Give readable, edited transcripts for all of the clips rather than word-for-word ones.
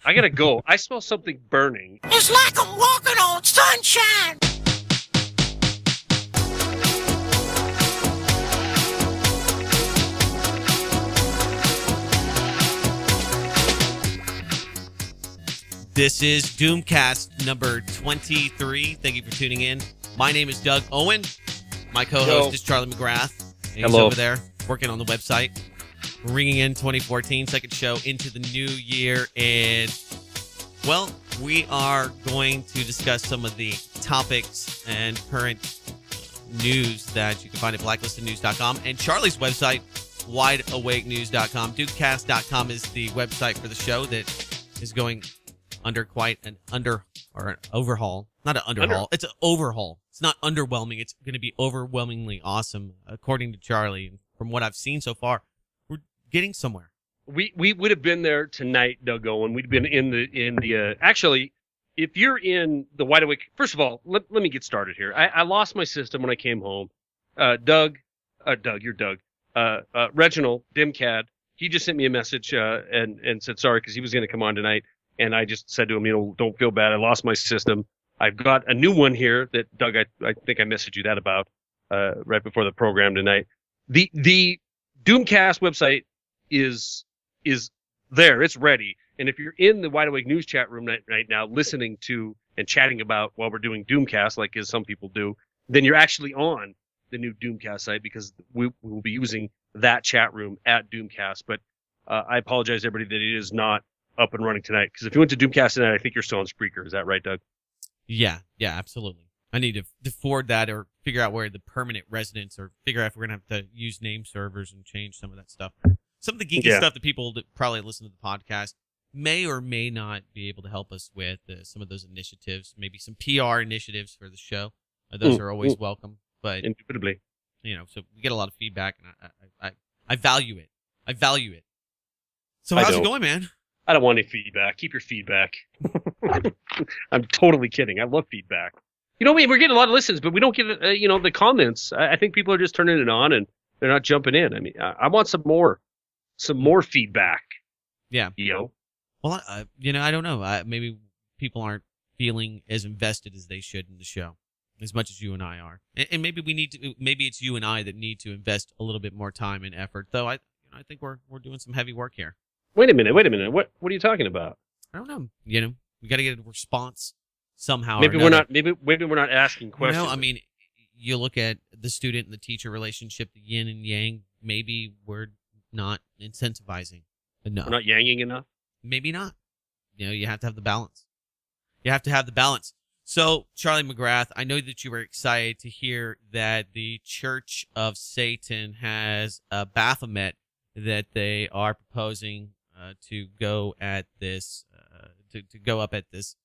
I gotta go. I smell something burning. It's like I'm walking on sunshine. This is Doomcast number 23. Thank you for tuning in. My name is Doug Owen. My co-host is Charlie Mcgrath. He's over there working on the website. Ringing in 2014, second show into the new year. And, well, we are going to discuss some of the topics and current news that you can find at blacklistednews.com and Charlie's website, wideawakenews.com. Doomcast.com is the website for the show that is going under quite an overhaul. Not an underhaul. It's an overhaul. It's not underwhelming. It's going to be overwhelmingly awesome, according to Charlie. From what I've seen so far, we're getting somewhere. We would have been there tonight, Doug Owen. We'd been in the actually, if you're in the Wide Awake, first of all, let me get started here. I lost my system when I came home. Doug, you're Doug. Reginald Dimcad, he just sent me a message and said sorry because he was going to come on tonight. And I just said to him, don't feel bad. I lost my system. I've got a new one here that, Doug, I think I messaged you that about right before the program tonight. The Doomcast website is there. It's ready. And if you're in the Wide Awake News chat room right now listening to and chatting about while we're doing Doomcast, like as some people do, then you're actually on the new Doomcast site because we will be using that chat room at Doomcast. But I apologize, everybody, that it is not up and running tonight, because if you went to Doomcast tonight, I think you're still on Spreaker. Is that right, Doug? Yeah, absolutely. I need to forward that or figure out where the permanent residents, or figure out if we're going to have to use name servers and change some of that stuff. Some of the geeky stuff that people that probably listen to the podcast may or may not be able to help us with some of those initiatives, maybe some PR initiatives for the show. Those are always welcome. But indubitably, so we get a lot of feedback, and I value it. I value it. So how's it going, man? I don't want any feedback. Keep your feedback. I'm totally kidding. I love feedback. We're getting a lot of listens, but we don't get, the comments. I think people are just turning it on and they're not jumping in. I mean, I want some more feedback. Yeah. Well, I don't know. Maybe people aren't feeling as invested as they should in the show, as much as you and I are. And maybe maybe it's you and I that need to invest a little bit more time and effort. Though I think we're doing some heavy work here. Wait a minute. What are you talking about? I don't know. We got to get a response somehow. Maybe we're not. Maybe we're not asking questions. No, I mean, you look at the student and the teacher relationship, the yin and yang. Maybe we're not incentivizing enough. We're not yanging enough. Maybe not. You have to have the balance. You have to have the balance. So, Charlie Mcgrath, I know that you were excited to hear that the Church of Satan has a Baphomet that they are proposing to go at this, to go up at this,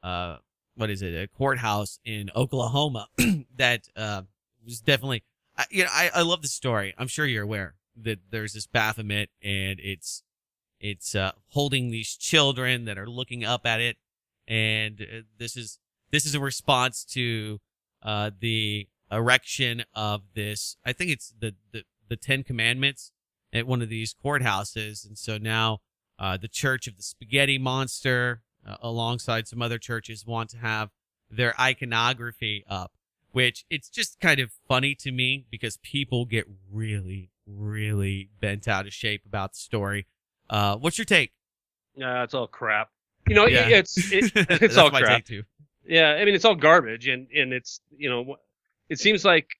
what is it, a courthouse in Oklahoma that was definitely, I love the story. I'm sure you're aware that there's this Baphomet and it's holding these children that are looking up at it, and this is a response to the erection of this. I think it's the 10 Commandments at one of these courthouses, and so now the Church of the Spaghetti Monster, alongside some other churches, want to have their iconography up, which it's just kind of funny to me because people get really, really bent out of shape about the story. What's your take? It's all crap. It's all crap. My take too. Yeah, I mean, it's all garbage, and it's it seems like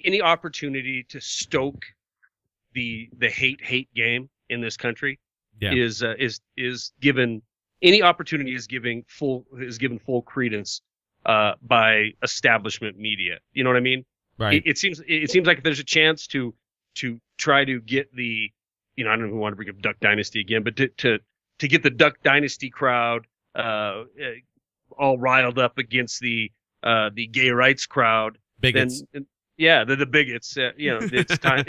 any opportunity to stoke the hate game in this country is given, any opportunity is given full credence by establishment media. You know what I mean? Right. It seems like if there's a chance to try to get the, I don't even want to bring up Duck Dynasty again, but to get the Duck Dynasty crowd all riled up against the gay rights crowd, bigots. Then the bigots. It's time.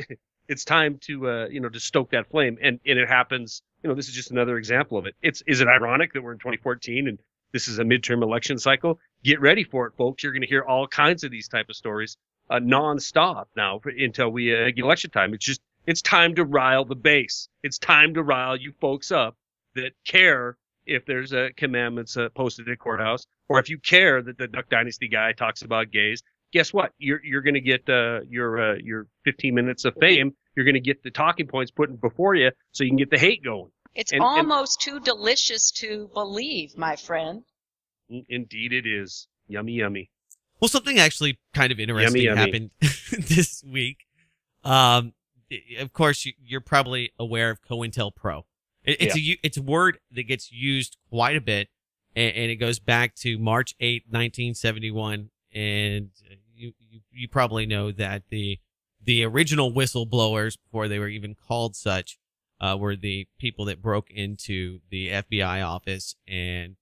It's time to stoke that flame, and it happens. This is just another example of it. Is it ironic that we're in 2014 and this is a midterm election cycle? Get ready for it, folks. You're going to hear all kinds of these type of stories nonstop now until we get election time. It's time to rile the base. It's time to rile you folks up that care if there's a commandments posted at courthouse, or if you care that the Duck Dynasty guy talks about gays, guess what? You're going to get your 15 minutes of fame. You're going to get the talking points put before you, so you can get the hate going. It's almost too delicious to believe, my friend. Indeed, it is. Yummy, yummy. Well, something actually kind of interesting happened this week. Of course, you're probably aware of Cointelpro. It's a word that gets used quite a bit, and it goes back to March 8, 1971. And you probably know that the original whistleblowers, before they were even called such, were the people that broke into the FBI office and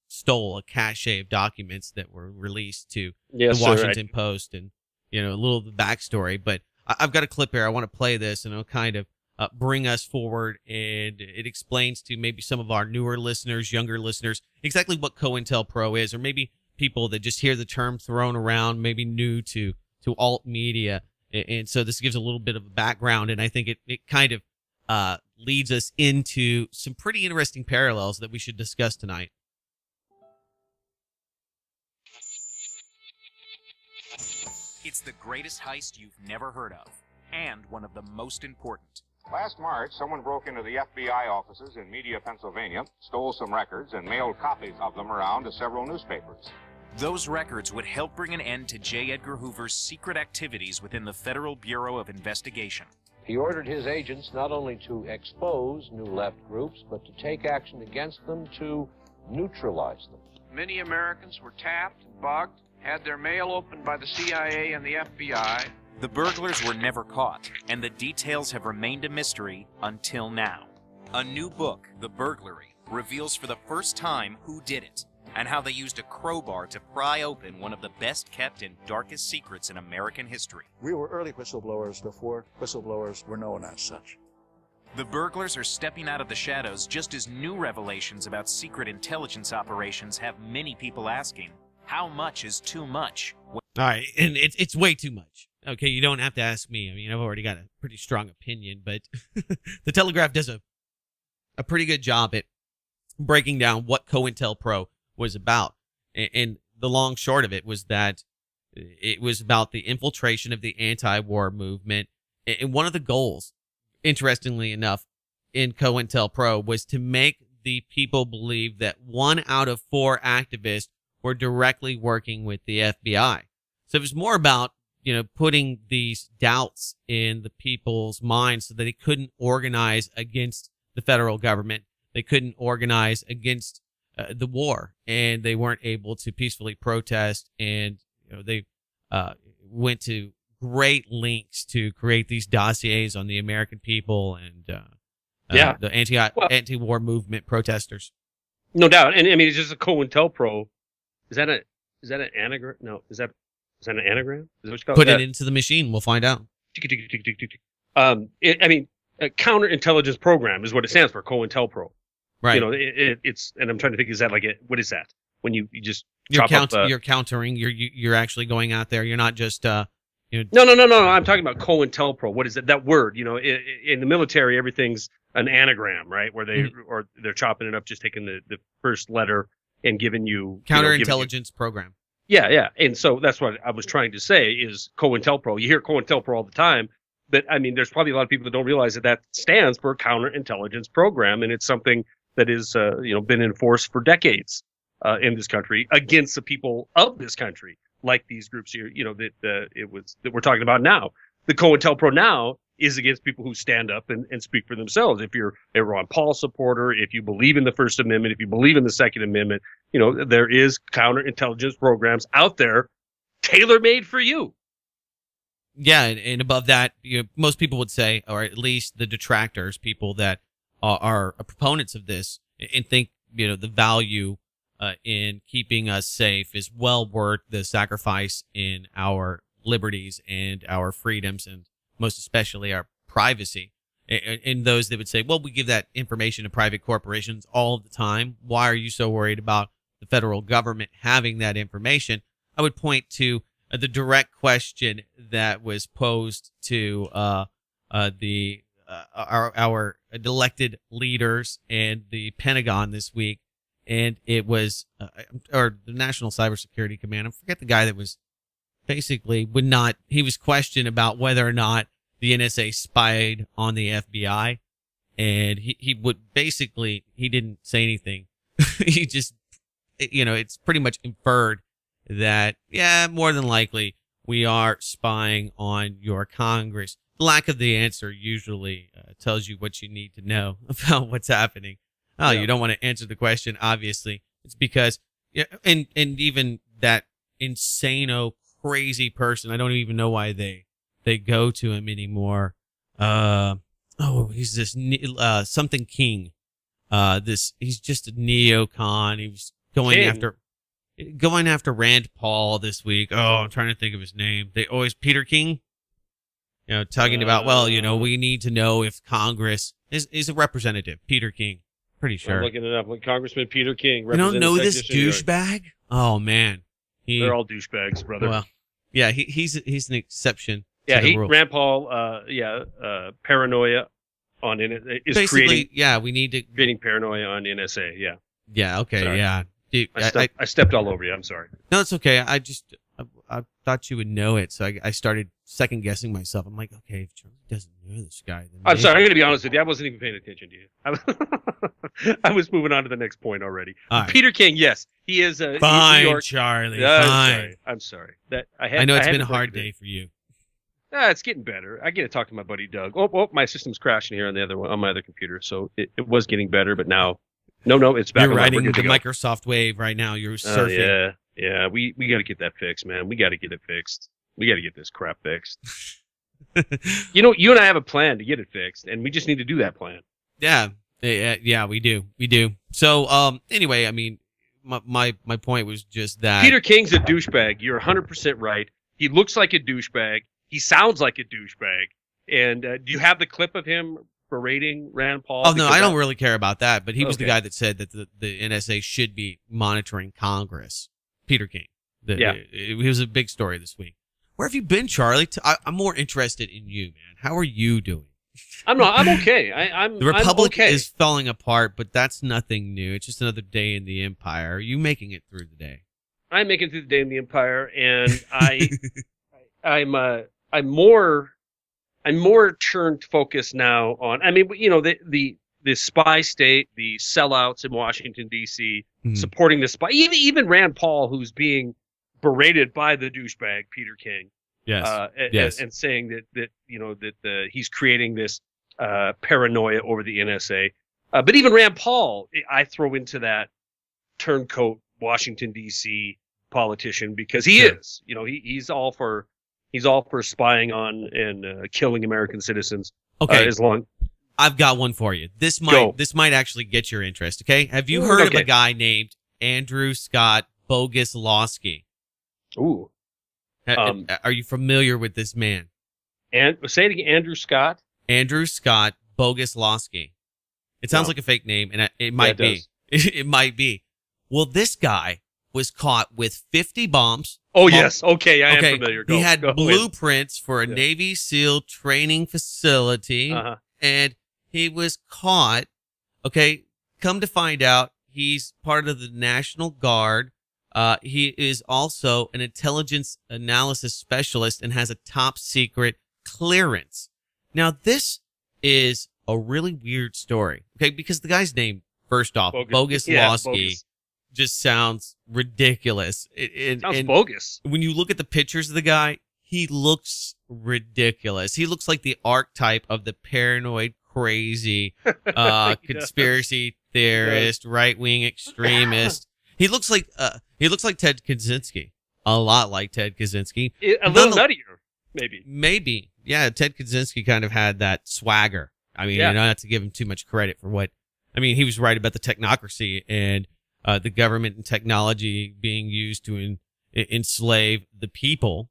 stole a cache of documents that were released to the Washington Post, and a little of the backstory. But I've got a clip here. I want to play this, and it'll kind of bring us forward, and it explains to maybe some of our newer listeners, younger listeners, exactly what Cointelpro is, or maybe people that just hear the term thrown around, maybe new to alt media. And so this gives a little bit of a background, and I think it kind of leads us into some pretty interesting parallels that we should discuss tonight. It's the greatest heist you've never heard of, and one of the most important. Last March, someone broke into the FBI offices in Media, Pennsylvania, stole some records, and mailed copies of them around to several newspapers. Those records would help bring an end to J. Edgar Hoover's secret activities within the Federal Bureau of Investigation. He ordered his agents not only to expose New Left groups, but to take action against them to neutralize them. Many Americans were tapped and bugged, had their mail opened by the CIA and the FBI. The burglars were never caught, and the details have remained a mystery until now. A new book, The Burglary, reveals for the first time who did it, and how they used a crowbar to pry open one of the best-kept and darkest secrets in American history. We were early whistleblowers before whistleblowers were known as such. The burglars are stepping out of the shadows just as new revelations about secret intelligence operations have many people asking, how much is too much? All right, and it's way too much. Okay, you don't have to ask me. I mean, I've already got a pretty strong opinion, but the Telegraph does a pretty good job at breaking down what Cointelpro was about. And the long short of it was that it was about the infiltration of the anti-war movement. And one of the goals, interestingly enough, in Cointelpro was to make the people believe that 1 out of 4 activists were directly working with the FBI. So it was more about, putting these doubts in the people's minds so that they couldn't organize against the federal government. They couldn't organize against the war, and they weren't able to peacefully protest. And they went to great lengths to create these dossiers on the American people and the anti-war movement protesters. No doubt, and I mean it's just a Cointelpro. Is that an anagram? No, is that an anagram? Is that what you call Put it into the machine. We'll find out. A counterintelligence program is what it stands for. Cointelpro. Right. It's, and I'm trying to think, is that what is that? When you just you're countering. You're actually going out there. You're not just No. I'm talking about Cointelpro. What is it? That word. In the military, everything's an anagram, right? Where they're chopping it up, just taking the first letter and giving you counterintelligence program. Yeah. And so that's what I was trying to say is Cointelpro. You hear Cointelpro all the time, but I mean, there's probably a lot of people that don't realize that stands for counterintelligence program, and it's something that is, been enforced for decades in this country against the people of this country, like these groups here, that we're talking about now. The Cointelpro now is against people who stand up and speak for themselves. If you're a Ron Paul supporter, if you believe in the First Amendment, if you believe in the Second Amendment, there is counterintelligence programs out there tailor-made for you. Yeah, and above that, most people would say, or at least the detractors, people that are proponents of this and think, the value in keeping us safe is well worth the sacrifice in our liberties and our freedoms, and most especially our privacy. And those that would say, well, we give that information to private corporations all the time. Why are you so worried about the federal government having that information? I would point to the direct question that was posed to our elected leaders and the Pentagon this week, and it was or the National Cybersecurity Command. I forget the guy that was basically he was questioned about whether or not the NSA spied on the FBI, and he didn't say anything. He just, it's pretty much inferred that, yeah, more than likely we are spying on your Congress. The lack of the answer usually tells you what you need to know about what's happening. Oh, yeah. You don't want to answer the question, obviously. It's because, and even that insano, crazy person, I don't even know why they go to him anymore. He's this something King. He's just a neocon. He was going after Rand Paul this week. Oh, I'm trying to think of his name. Peter King. Talking about, we need to know if Congress is a representative. Peter King. Pretty sure. I'm looking it up. Congressman Peter King. You don't know this douchebag? Oh, man. They're all douchebags, brother. Well, yeah, he's an exception. Yeah, Rand Paul, paranoia on is basically creating. Yeah, we need to creating paranoia on NSA. Yeah. Yeah. Okay. Sorry. Yeah. Dude, I stepped all over you. I'm sorry. No, it's okay. I thought you would know it, so I started second guessing myself. I'm like, okay, if Charlie doesn't know this guy, then I'm sorry. I'm going to be honest with you. I wasn't even paying attention to you. I was moving on to the next point already. Right. Peter King, yes, he is a fine, New York. Charlie. Fine. I'm sorry. I know it's been a hard day for you. It's getting better. I get to talk to my buddy Doug. Oh, my system's crashing here on my other computer, so it was getting better, but now, no, it's back. You're riding the Microsoft wave right now. You're surfing. Yeah. We got to get that fixed, man. We got to get it fixed. We got to get this crap fixed. You and I have a plan to get it fixed, and we just need to do that plan. Yeah, we do. So, anyway, I mean, my point was just that Peter King's a douchebag. You're 100% right. He looks like a douchebag. He sounds like a douchebag. And do you have the clip of him berating Rand Paul? Oh, no, I don't really care about that. But he was the guy that said that the NSA should be monitoring Congress. Peter King. He was a big story this week. Where have you been, Charlie? I'm more interested in you, man. How are you doing? I'm okay. The Republic I'm okay. is falling apart, but that's nothing new. It's just another day in the empire. Are you making it through the day? I'm making it through the day in the empire, and I'm more turned focus now on. I mean, the spy state, the sellouts in Washington D.C. Supporting the spy, even Rand Paul, who's being berated by the douchebag Peter King. Yes. And saying that he's creating this paranoia over the NSA. But even Rand Paul, I throw into that turncoat Washington D.C. politician because he is. He's all for spying on and killing American citizens. Okay. I've got one for you. This might actually get your interest. Okay. Have you heard of a guy named Andrew Scott Boguslawski? Ooh. Are you familiar with this man? And say it again, Andrew Scott. Andrew Scott Boguslawski. It sounds like a fake name, and it might be. It might be. Well, this guy was caught with 50 bombs. Oh, yes. Okay, I am familiar. He had blueprints for a Navy SEAL training facility, and he was caught. Okay, come to find out, he's part of the National Guard. He is also an intelligence analysis specialist and has a top secret clearance. Now, this is a really weird story, okay? Because the guy's name, first off, Boguslawski, just sounds ridiculous. Sounds bogus. When you look at the pictures of the guy, he looks ridiculous. He looks like the archetype of the paranoid, crazy, conspiracy theorist, right-wing extremist. He looks like Ted Kaczynski, a lot like Ted Kaczynski. A little nuttier, maybe. Maybe, yeah. Ted Kaczynski kind of had that swagger. I mean, not to give him too much credit for what. I mean, he was right about the technocracy and the government and technology being used to enslave the people.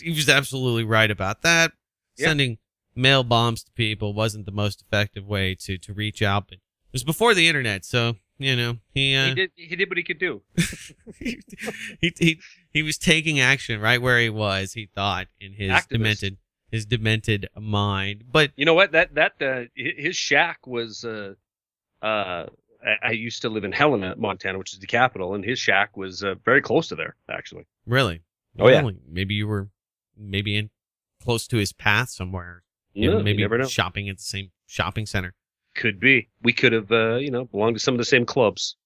He was absolutely right about that. Yeah. Sending mail bombs to people wasn't the most effective way to reach out, but it was before the internet, so. He did what he could do. he was taking action right where he was. He thought in his his demented mind. But you know what? His shack was. I used to live in Helena, Montana, which is the capital, and his shack was very close to there, actually. really, Oh, yeah. Maybe you were in close to his path somewhere. No, maybe you never know. shopping at the same shopping center. Could be. We could have, belonged to some of the same clubs.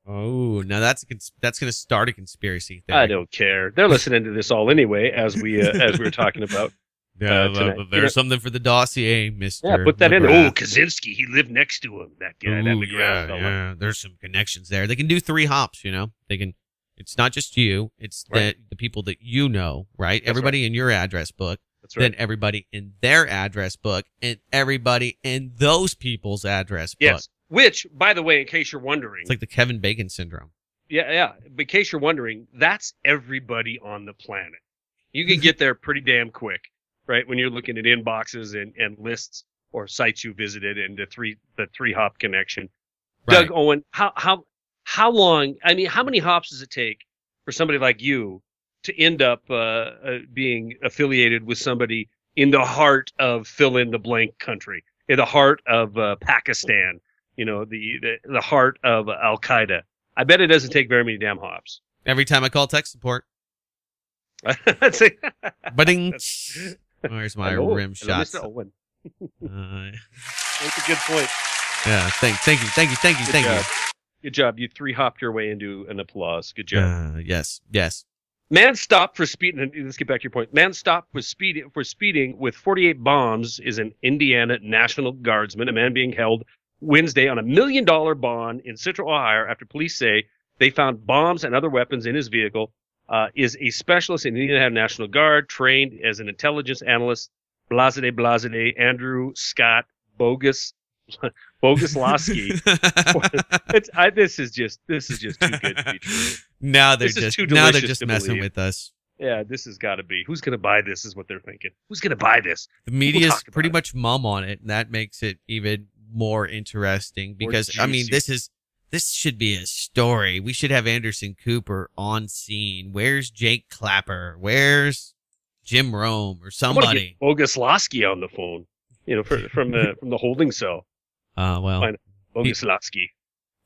Oh, now that's going to start a conspiracy theory. I don't care. They're listening to this all anyway, as we were talking about. Tonight. There's something for the dossier, Mister. Yeah, put that in. McGrath. Oh, Kaczynski, he lived next to him. That guy, that McGrath fella. Yeah. There's some connections there. They can do 3 hops. They can. It's not just you. It's right. the people that you know, right? That's everybody in your address book. That's right. Then everybody in their address book, and everybody in those people's address book. Yes. Which, by the way, in case you're wondering, It's like the Kevin Bacon syndrome. yeah. But in case you're wondering, that's everybody on the planet. You can get there pretty damn quick, right? When you're looking at inboxes and lists or sites you visited and the three hop connection. Right. Doug, Owen, how long? I mean, how many hops does it take for somebody like you to end up being affiliated with somebody in the heart of fill in the blank country, in the heart of Pakistan? The heart of Al Qaeda. I bet it doesn't take very many damn hops. Every time I call tech support, That's a, Bading. Where's my Hello. rim Hello, shots? Mr. Owen. That's a good point. Yeah, thank you. Good job. You 3-hopped your way into an applause. Good job. Yes. Man stopped for speeding. Let's get back to your point. Man stopped for speeding with 48 bombs is an Indiana National Guardsman. A man being held Wednesday on $1 million bond in Central Ohio after police say they found bombs and other weapons in his vehicle. Is a specialist in the Indiana National Guard, trained as an intelligence analyst. Blase, Andrew Scott Boguslawski. This is just too good to be true. Now they're This just messing with us. Yeah, this has got to be. Who's going to buy this is what they're thinking. Who's going to buy this? The media's pretty much mum on it, and that makes it even more interesting because, I mean, this should be a story. We should have Anderson Cooper on scene. Where's Jake Clapper? Where's Jim Rome or somebody? Boguslawski on the phone, from the holding cell. Boguslawski.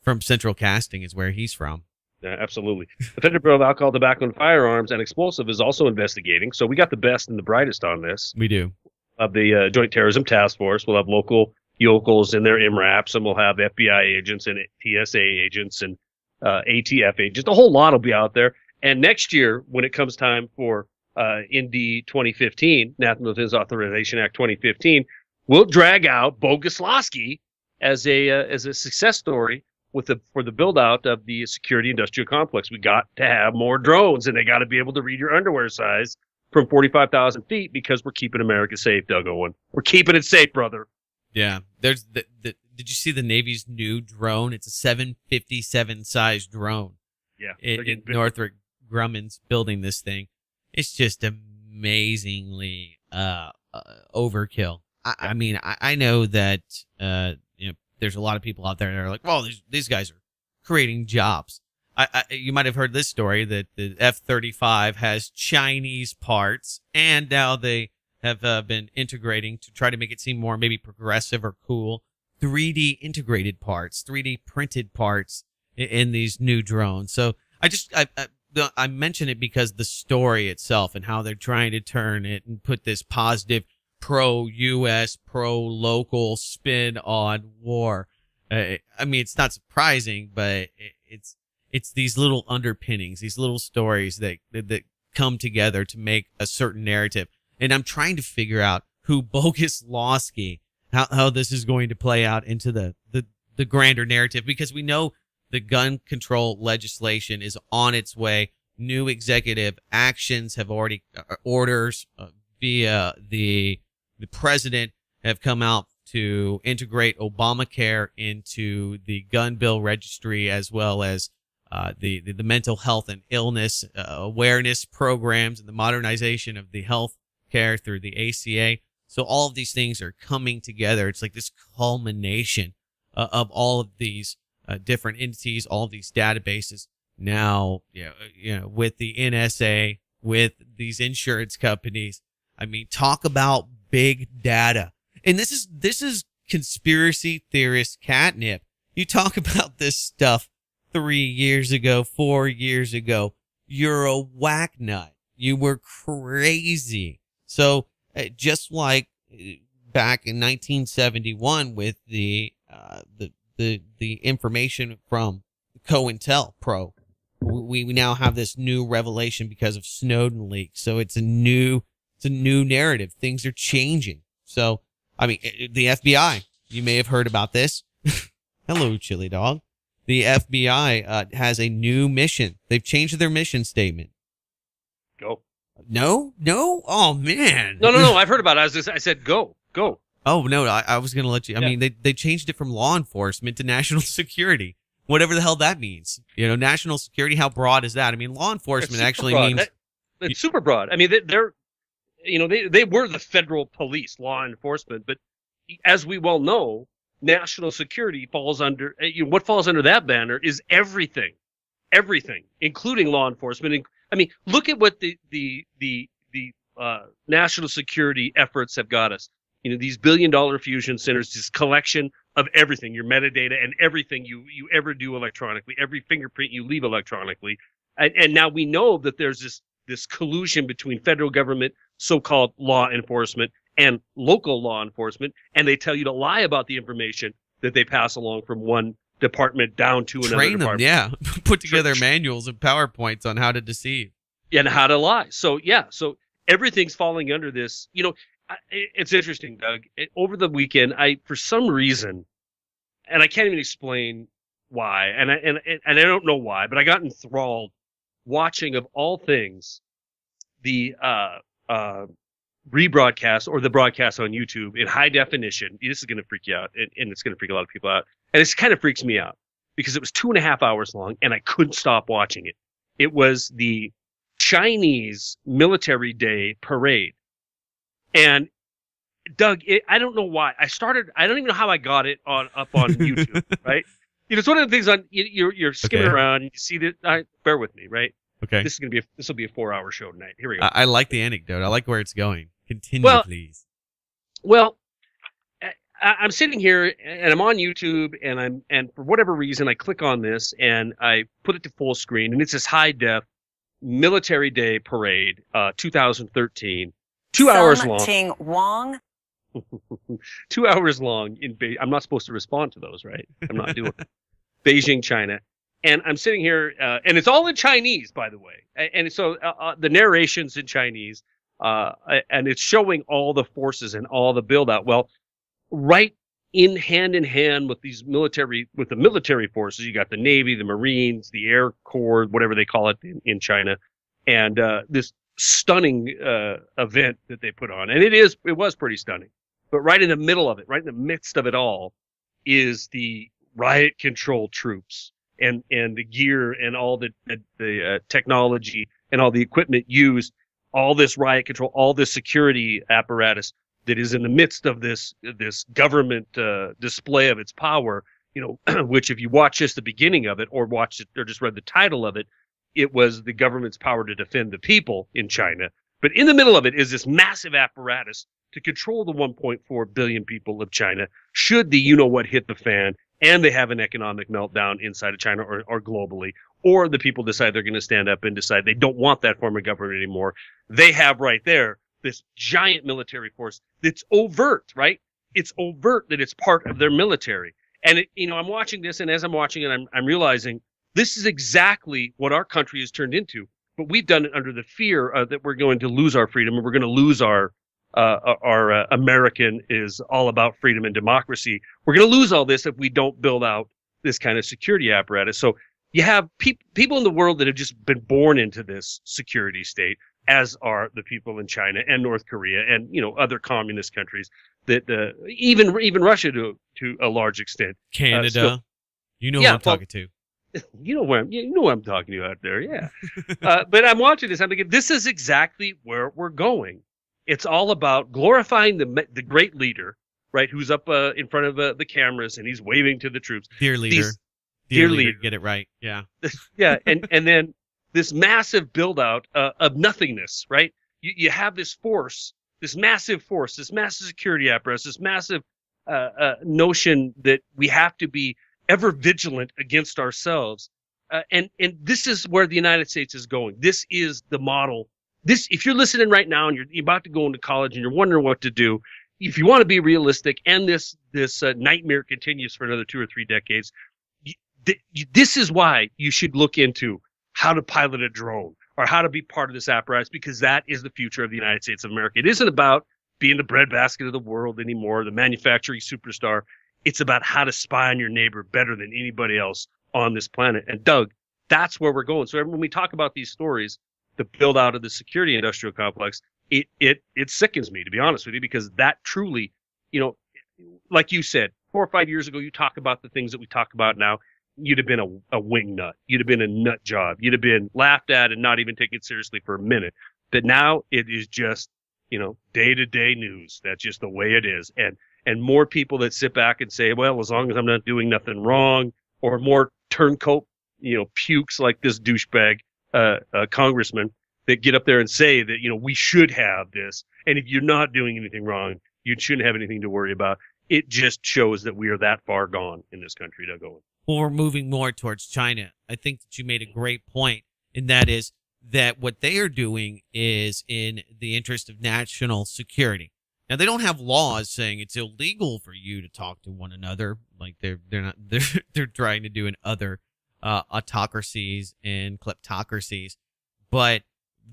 From Central Casting is where he's from. Yeah, absolutely. The Federal Bureau of Alcohol, Tobacco, and Firearms and Explosive is also investigating. So we got the best and the brightest on this. We do. Of the Joint Terrorism Task Force. We'll have local yokels in their MRAPs, and we'll have FBI agents and TSA agents and ATF agents. The whole lot will be out there. And next year, when it comes time for ND 2015, National Defense Authorization Act 2015, we'll drag out Boguslawski as a success story for the build out of the security industrial complex. We got to have more drones, and they got to be able to read your underwear size from 45,000 feet because we're keeping America safe, Doug Owen. We're keeping it safe, brother. Yeah, there's did you see the Navy's new drone? It's a 757 size drone. Yeah, Northrop Grumman's building this thing. It's just amazingly overkill. I mean, I know that there's a lot of people out there that are like, well, these guys are creating jobs. You might have heard this story that the F-35 has Chinese parts, and now they have been integrating to try to make it seem more maybe progressive or cool. 3D integrated parts, 3D printed parts in these new drones. So I mention it because the story itself and how they're trying to turn it and put this positive pro-U.S., pro-local spin on war. I mean, it's not surprising, but it's these little underpinnings, these little stories that come together to make a certain narrative. And I'm trying to figure out who Boguslawski, how this is going to play out into the grander narrative, because we know the gun control legislation is on its way. New executive actions have already orders via the president have come out to integrate Obamacare into the gun bill registry, as well as the mental health and illness awareness programs and the modernization of the health care through the ACA. So all of these things are coming together. It's like this culmination of all of these different entities, all of these databases. Now, with the NSA, with these insurance companies, I mean, talk about big data. And this is conspiracy theorist catnip. You talk about this stuff 3 years ago, 4 years ago. You're a whack nut. You were crazy. So just like back in 1971 with the information from Cointelpro, we now have this new revelation because of Snowden leaks. So it's a new narrative. Things are changing. So, I mean, the FBI, you may have heard about this. Hello, Chili Dog. The FBI has a new mission. They've changed their mission statement. Go. No? Oh, man. No. I've heard about it. I said go. Oh, no, I was going to let you. I mean, they changed it from law enforcement to national security. Whatever the hell that means. You know, national security, how broad is that? I mean, law enforcement actually means... That's super broad. I mean, they're you know, they were the federal police, law enforcement, but as we well know, national security falls under, what falls under that banner is everything, including law enforcement. I mean, look at what the national security efforts have got us. You know, these billion-dollar fusion centers, this collection of everything, your metadata and everything you ever do electronically, every fingerprint you leave electronically. And now we know that there's this collusion between federal government, so-called law enforcement, and local law enforcement, and they tell you to lie about the information that they pass along from one department down to another department. Train them, yeah. Put together manuals and PowerPoints on how to deceive. And how to lie. So, yeah, so everything's falling under this. You know, it's interesting, Doug. Over the weekend, for some reason, and I can't even explain why, and I don't know why, but I got enthralled watching, of all things, the rebroadcast or the broadcast on YouTube in high definition. This is going to freak you out, and it's going to freak a lot of people out. And it kind of freaks me out because it was 2.5 hours long, and I couldn't stop watching it. It was the Chinese Military Day parade. And Doug, I don't know why. I don't even know how I got it up on YouTube, right? You know, it's one of the things you're skimming around and you see that. Bear with me, right? Okay. This will be a 4-hour show tonight. Here we go. I like the anecdote. I like where it's going. Continue, please. Well, I'm sitting here and I'm on YouTube and for whatever reason I click on this and I put it to full screen and it's this high def Military Day parade, 2013, 2 hours long. Ting Wong. 2 hours long in I'm not supposed to respond to those, right? I'm not doing it. Beijing, China. And I'm sitting here, and it's all in Chinese, by the way. And so the narration's in Chinese, and it's showing all the forces and all the build out. Well, right hand in hand with the military forces, you got the Navy, the Marines, the Air Corps, whatever they call it in China, and this stunning event that they put on. And it was pretty stunning. But right in the middle of it, right in the midst of it all, is the riot control troops and the gear and all the technology and all the equipment used, all this riot control, all this security apparatus that is in the midst of this government display of its power, you know, which if you watch just the beginning of it or watched it or just read the title of it, it was the government's power to defend the people in China. But in the middle of it is this massive apparatus to control the 1.4 billion people of China should the you-know-what hit the fan and they have an economic meltdown inside of China or globally, or the people decide they're going to stand up and decide they don't want that form of government anymore. They have right there this giant military force that's overt, right? It's overt that it's part of their military. And, I'm watching this, and as I'm watching it, I'm realizing this is exactly what our country has turned into. But we've done it under the fear that we're going to lose our freedom and we're going to lose our American is all about freedom and democracy. We're going to lose all this if we don't build out this kind of security apparatus. So you have people in the world that have just been born into this security state, as are the people in China and North Korea and, other communist countries that even Russia to a large extent. Canada. Who I'm talking to. You know what I'm talking to out there, yeah. But I'm watching this. I'm thinking, this is exactly where we're going. It's all about glorifying the great leader, right? Who's up in front of the cameras and he's waving to the troops. Dear leader, dear leader, get it right, yeah. Yeah, and then this massive build out of nothingness, right? You have this force massive force, this massive security apparatus, this massive notion that we have to be ever vigilant against ourselves. And this is where the United States is going. This is the model. If you're listening right now and you're about to go into college and you're wondering what to do, if you want to be realistic and this nightmare continues for another 2 or 3 decades, this is why you should look into how to pilot a drone or how to be part of this apparatus, because that is the future of the United States of America. It isn't about being the breadbasket of the world anymore, the manufacturing superstar. It's about how to spy on your neighbor better than anybody else on this planet. And Doug, that's where we're going. So when we talk about these stories, the build out of the security industrial complex, it sickens me, to be honest with you, because that truly, like you said, 4 or 5 years ago, you talk about the things that we talk about now, you'd have been a wing nut. You'd have been a nut job. You'd have been laughed at and not even taken seriously for a minute. But now it is just, day-to-day news. That's just the way it is. And more people that sit back and say, well, as long as I'm not doing nothing wrong, or more turncoat, pukes like this douchebag congressman that get up there and say that, we should have this. And if you're not doing anything wrong, you shouldn't have anything to worry about. It just shows that we are that far gone in this country, Doug Owen. Well, we're moving more towards China. I think that you made a great point, and that is that what they are doing is in the interest of national security. Now, they don't have laws saying it's illegal for you to talk to one another, like they're trying to do in other autocracies and kleptocracies, but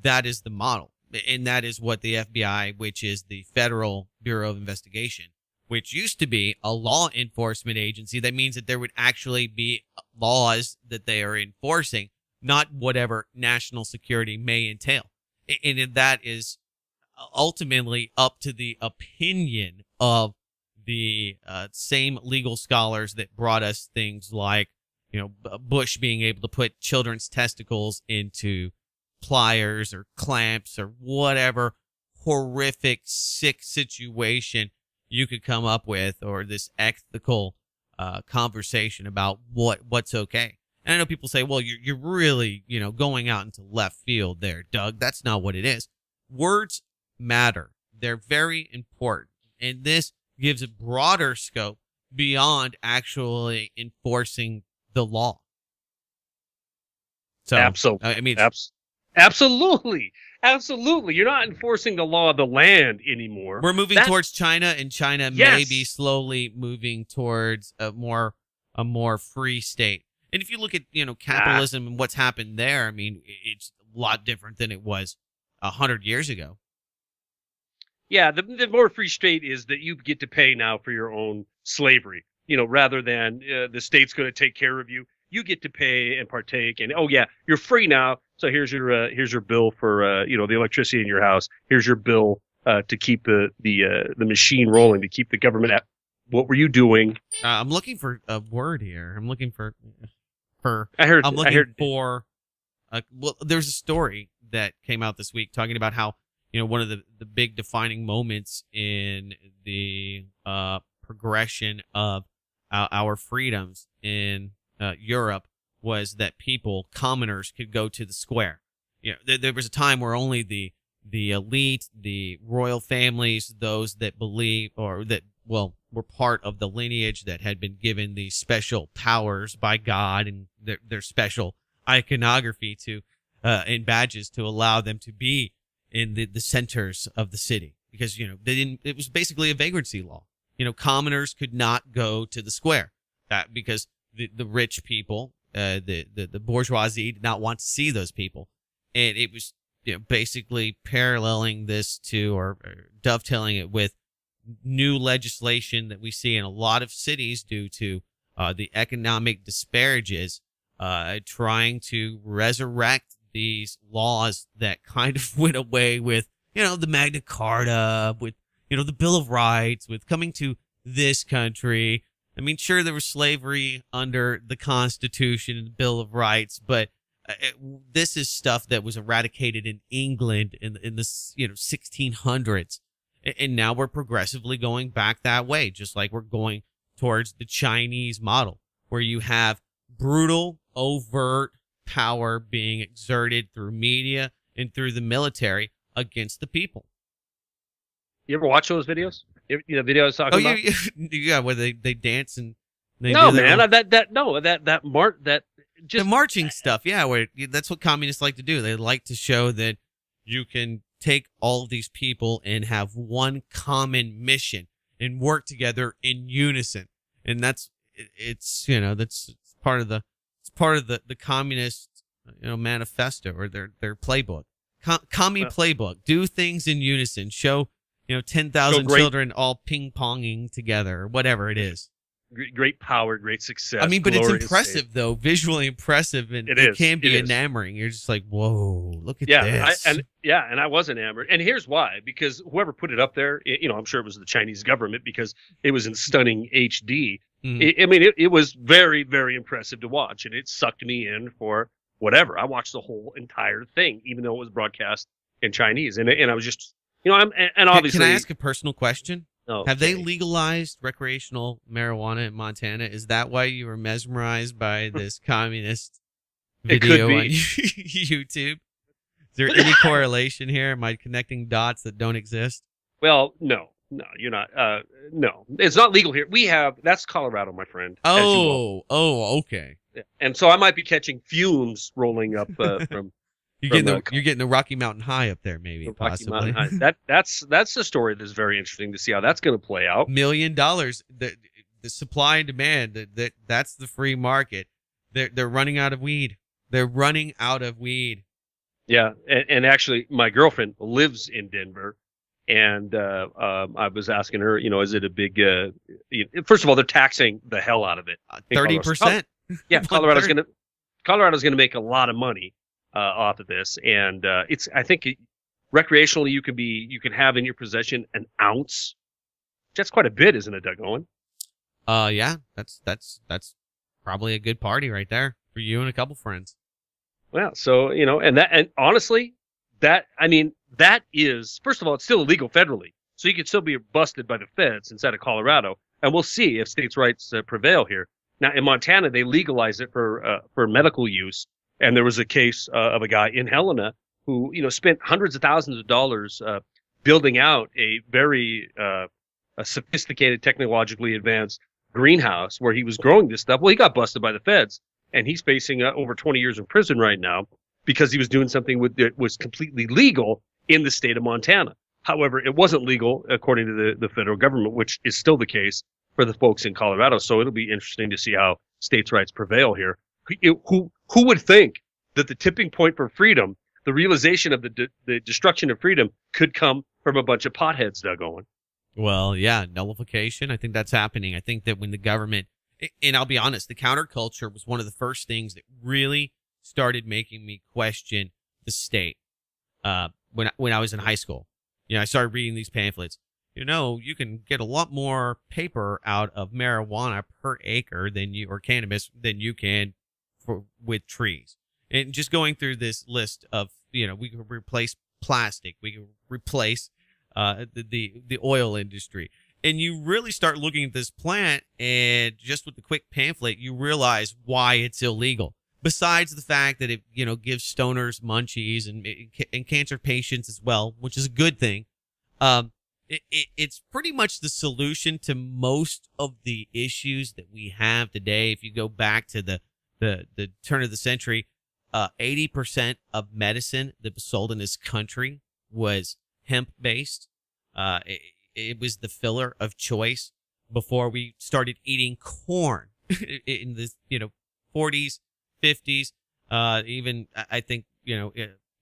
that is the model, and that is what the FBI, which is the Federal Bureau of Investigation, which used to be a law enforcement agency. That means that there would actually be laws that they are enforcing, not whatever national security may entail. And that is ultimately up to the opinion of the same legal scholars that brought us things like, Bush being able to put children's testicles into pliers or clamps or whatever horrific, sick situation you could come up with, or this ethical conversation about what's okay. And I know people say, well, you're really, going out into left field there, Doug. That's not what it is. Words matter. They're very important. And this gives a broader scope beyond actually enforcing the law. So, absolutely. I mean, Absolutely. You're not enforcing the law of the land anymore. We're moving towards China, and China may be slowly moving towards a more free state. And if you look at, capitalism and what's happened there, I mean, it's a lot different than it was 100 years ago. Yeah, the more free state is that you get to pay now for your own slavery, rather than the state's going to take care of you. You get to pay and partake, and you're free now. So here's your bill for the electricity in your house. Here's your bill to keep the machine rolling, to keep the government at. What were you doing? I'm looking for a word here. I'm looking for. Well, there's a story that came out this week talking about how one of the big defining moments in the progression of our freedoms in Europe was that commoners could go to the square. There was a time where only the elite, the royal families, those that believe or that were part of the lineage that had been given these special powers by God and their special iconography and badges to allow them to be in the centers of the city, because it was basically a vagrancy law. Commoners could not go to the square, because the rich people, the bourgeoisie, did not want to see those people, and it was basically paralleling this to or dovetailing it with new legislation that we see in a lot of cities due to the economic disparages, trying to resurrect these laws that kind of went away with the Magna Carta, with the Bill of Rights, with coming to this country. I mean, sure, there was slavery under the Constitution and the Bill of Rights, but this is stuff that was eradicated in England in the 1600s, and now we're progressively going back that way, just like we're going towards the Chinese model, where you have brutal, overt power being exerted through media and through the military against the people. You ever watch those videos? The video I was talking about? Yeah, where they dance and they No, do their man, own- just the marching stuff. Yeah, where that's what communists like to do. They like to show that you can take all of these people and have one common mission and work together in unison. And that's part of the communist manifesto or their playbook. Commie playbook. Do things in unison. Show 10,000 children all ping-ponging together or whatever it is. Great power, great success. I mean, but it's glorious impressive, state. though. Visually impressive, and it can be enamoring. You're just like, whoa, look at this. And I was enamored. And here's why. Because whoever put it up there, I'm sure it was the Chinese government because it was in stunning HD. Mm-hmm. It was very, very impressive to watch. And it sucked me in for whatever. I watched the whole entire thing, even though it was broadcast in Chinese. And I was just, and obviously. Can I ask a personal question? Oh, have they legalized recreational marijuana in Montana? Is that why you were mesmerized by this communist video on YouTube? Is there any correlation here? Am I connecting dots that don't exist? Well, no, you're not. No, it's not legal here. That's Colorado, my friend. Oh, okay. And so I might be catching fumes rolling up from. You're getting the Rocky Mountain High up there, maybe, possibly. That's the story that's very interesting to see how that's going to play out. $1 million, the supply and demand. That's the free market. They're running out of weed. They're running out of weed. Yeah, and actually, my girlfriend lives in Denver, and I was asking her, is it a big? First of all, they're taxing the hell out of it. 30%. Yeah, Colorado's gonna make a lot of money. Off of this, and I think recreationally you can have in your possession an ounce. That's quite a bit, isn't it, Doug Owen? Yeah, that's probably a good party right there for you and a couple friends. Well, so and honestly, that is, first of all, it's still illegal federally, so you could still be busted by the feds inside of Colorado, and we'll see if states' rights prevail here. Now in Montana, they legalize it for medical use. And there was a case of a guy in Helena who, spent hundreds of thousands of dollars building out a very a sophisticated, technologically advanced greenhouse where he was growing this stuff. Well, he got busted by the feds, and he's facing over 20 years in prison right now because he was doing something that was completely legal in the state of Montana. However, it wasn't legal according to the federal government, which is still the case for the folks in Colorado. So it'll be interesting to see how states' rights prevail here. Who would think that the tipping point for freedom, the realization of the destruction of freedom, could come from a bunch of potheads, Doug Owen? Well, yeah, nullification. I think that's happening. I think that when the government, and I'll be honest, the counterculture was one of the first things that really started making me question the state. When I was in high school, I started reading these pamphlets. You can get a lot more paper out of marijuana per acre or cannabis than you can with trees. And just going through this list of, we could replace plastic, we could replace the oil industry. And you really start looking at this plant, and just with the quick pamphlet, you realize why it's illegal. Besides the fact that it, gives stoners munchies and cancer patients as well, which is a good thing. It's pretty much the solution to most of the issues that we have today. If you go back to the turn of the century, 80% of medicine that was sold in this country was hemp-based. It was the filler of choice before we started eating corn in the 40s, 50s, even I think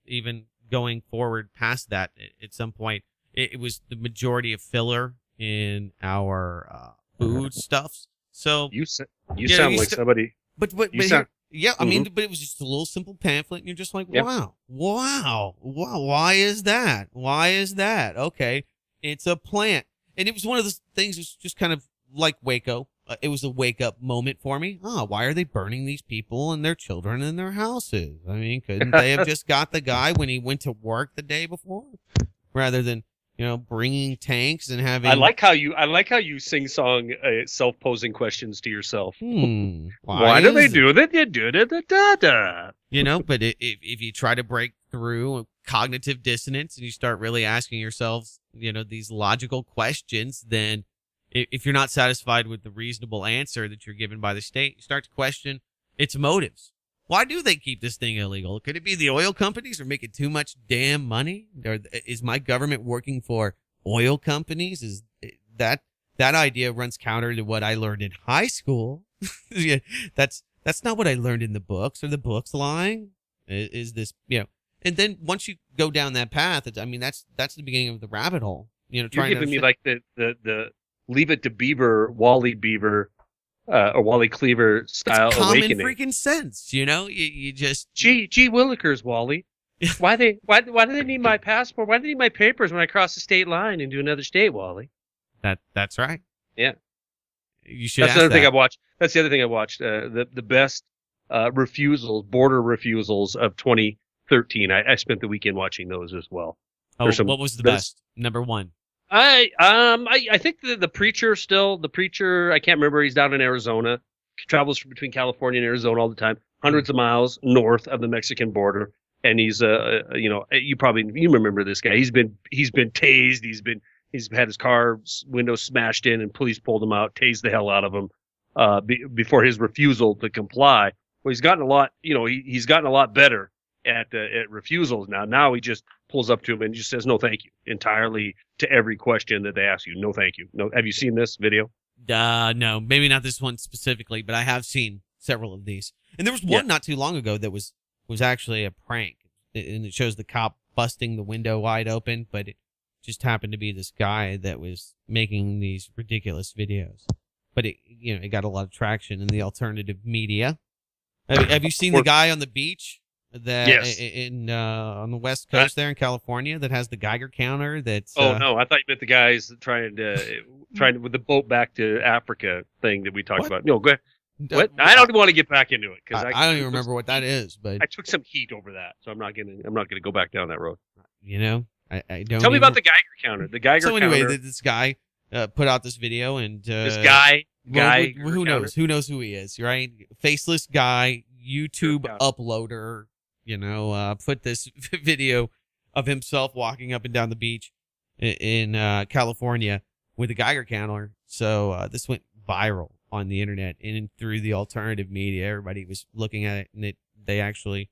even going forward past that at some point. It was the majority of filler in our food stuffs. So you sound like somebody. But I mean, but it was just a little simple pamphlet, and you're just like, wow, why is that? Why is that? Okay, it's a plant, and it was one of the things. It was just kind of like Waco. It was a wake up moment for me. Why are they burning these people and their children in their houses? I mean, couldn't they have just got the guy when he went to work the day before, rather than bringing tanks and having. I like how you sing song self-posing questions to yourself. Why do they do that? You do it. But if you try to break through cognitive dissonance and you start really asking yourselves these logical questions, then if you're not satisfied with the reasonable answer that you're given by the state, you start to question its motives. Why do they keep this thing illegal? Could it be the oil companies are making too much damn money? Or is my government working for oil companies? Is that idea runs counter to what I learned in high school? Yeah, that's not what I learned in the books. Are the books lying? Is this, and then once you go down that path, that's the beginning of the rabbit hole. You're giving me like the Leave It to Beaver, Wally Beaver, or Wally Cleaver style it's common awakening. Freaking sense, you just gee willikers, Wally. Why do they need my passport? Why do they need my papers when I cross the state line into another state, Wally? That's right. Yeah. You should. That's another thing I watched. That's the other thing I watched. The best border refusals of 2013. I spent the weekend watching those as well. Oh, what was the best? Number one. I think the preacher I can't remember. He's down in Arizona. Travels between California and Arizona all the time, hundreds of miles north of the Mexican border. And he's you remember this guy. He's been tased. He's had his car window smashed in, and police pulled him out, tased the hell out of him before his refusal to comply. Well, he's gotten a lot. He's gotten a lot better at refusals now. Now he just pulls up to him and just says no, thank you, entirely to every question that they ask you. No, thank you. No, have you seen this video? No, maybe not this one specifically, but I have seen several of these. And there was one not too long ago that was actually a prank, and it shows the cop busting the window wide open, but it just happened to be this guy that was making these ridiculous videos. But it got a lot of traction in the alternative media. Have you seen the guy on the beach that on the West Coast there in California that has the Geiger counter? That's no, I thought you meant the guys trying with the boat back to Africa thing that we talked about. No, go ahead. What? I don't want to get back into it because I don't even remember what that is. But I took some heat over that, so I'm not gonna go back down that road. I don't. Tell me about the Geiger counter. The Geiger counter. So anyway, this guy put out this video, and this guy, who knows? Who knows who he is, right? Faceless guy, YouTube uploader. Put this video of himself walking up and down the beach in California with a Geiger counter. So this went viral on the internet and through the alternative media. Everybody was looking at it, and they actually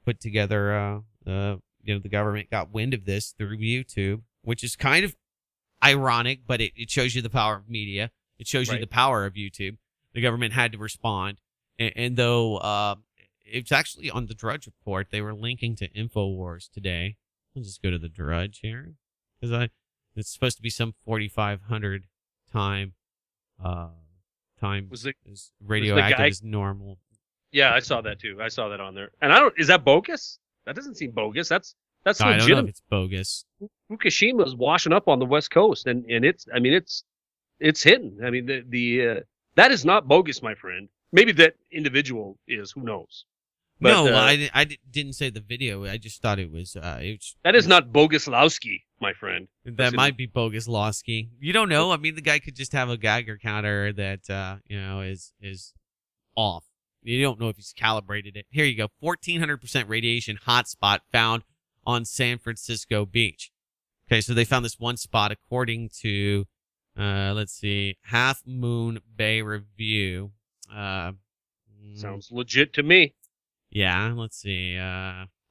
put together. The government got wind of this through YouTube, which is kind of ironic, but it shows you the power of media. It shows you the power of YouTube. The government had to respond, and though it's actually on the Drudge Report, they were linking to InfoWars today. I'll just go to the Drudge here because it's supposed to be some 4,500 time is radioactive as normal. Yeah, I saw that too. I saw that on there, and is that bogus? That doesn't seem bogus. That's legit. I don't know if it's bogus. Fukushima is washing up on the West Coast, and it's hitting. I mean, that is not bogus, my friend. Maybe that individual is. Who knows? But, no, I didn't say the video. I just thought it was. That is not Boguslawski, my friend. That might be Boguslawski. You don't know. I mean, the guy could just have a Geiger counter that is off. You don't know if he's calibrated it. Here you go. 1,400% radiation hotspot found on San Francisco beach. Okay, so they found this one spot according to, let's see, Half Moon Bay Review. Sounds legit to me. Yeah, let's see.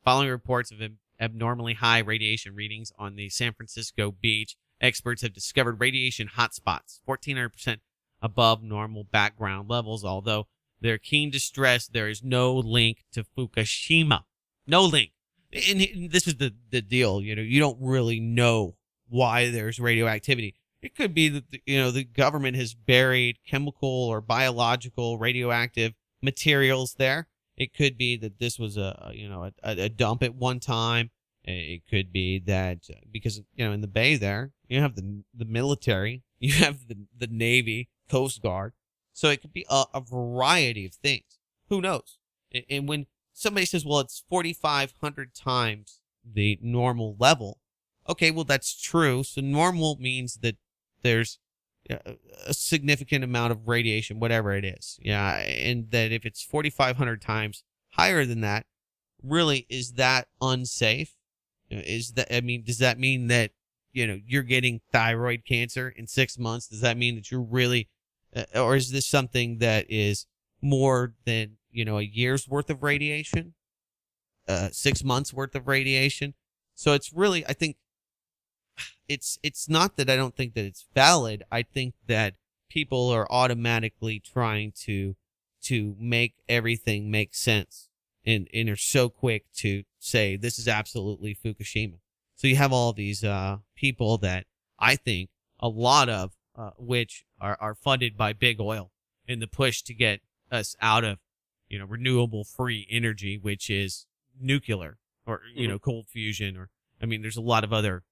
Following reports of abnormally high radiation readings on the San Francisco beach, experts have discovered radiation hotspots, 1,400% above normal background levels, although they're keen to stress there is no link to Fukushima. No link. And this is the deal. You don't really know why there's radioactivity. It could be that the government has buried chemical or biological radioactive materials there. It could be that this was a dump at one time. It could be that because in the bay there you have the military, you have the Navy, Coast Guard. So it could be a variety of things. Who knows? And when somebody says, well, it's 4,500 times the normal level. Okay, well, that's true. So normal means that there's a significant amount of radiation, whatever it is. Yeah, and that if it's 4,500 times higher than that, really, is that unsafe? Does that mean that you're getting thyroid cancer in 6 months, does that mean that you're really, or is this something that is more than, a year's worth of radiation, 6 months worth of radiation? So it's really, I think it's not that I don't think that it's valid. I think that people are automatically trying to make everything make sense and are so quick to say this is absolutely Fukushima. So you have all these people that I think a lot of which are funded by big oil in the push to get us out of renewable free energy, which is nuclear or cold fusion, or there's a lot of other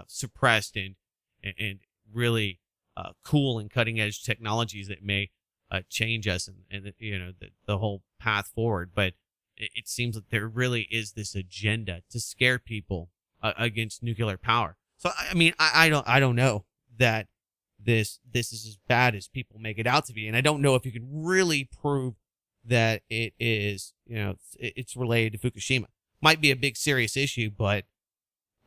suppressed and really cool and cutting edge technologies that may change us and the whole path forward. But it seems like there really is this agenda to scare people against nuclear power. So I don't know that this is as bad as people make it out to be, and I don't know if you can really prove that it is it's related to Fukushima. Might be a big serious issue, but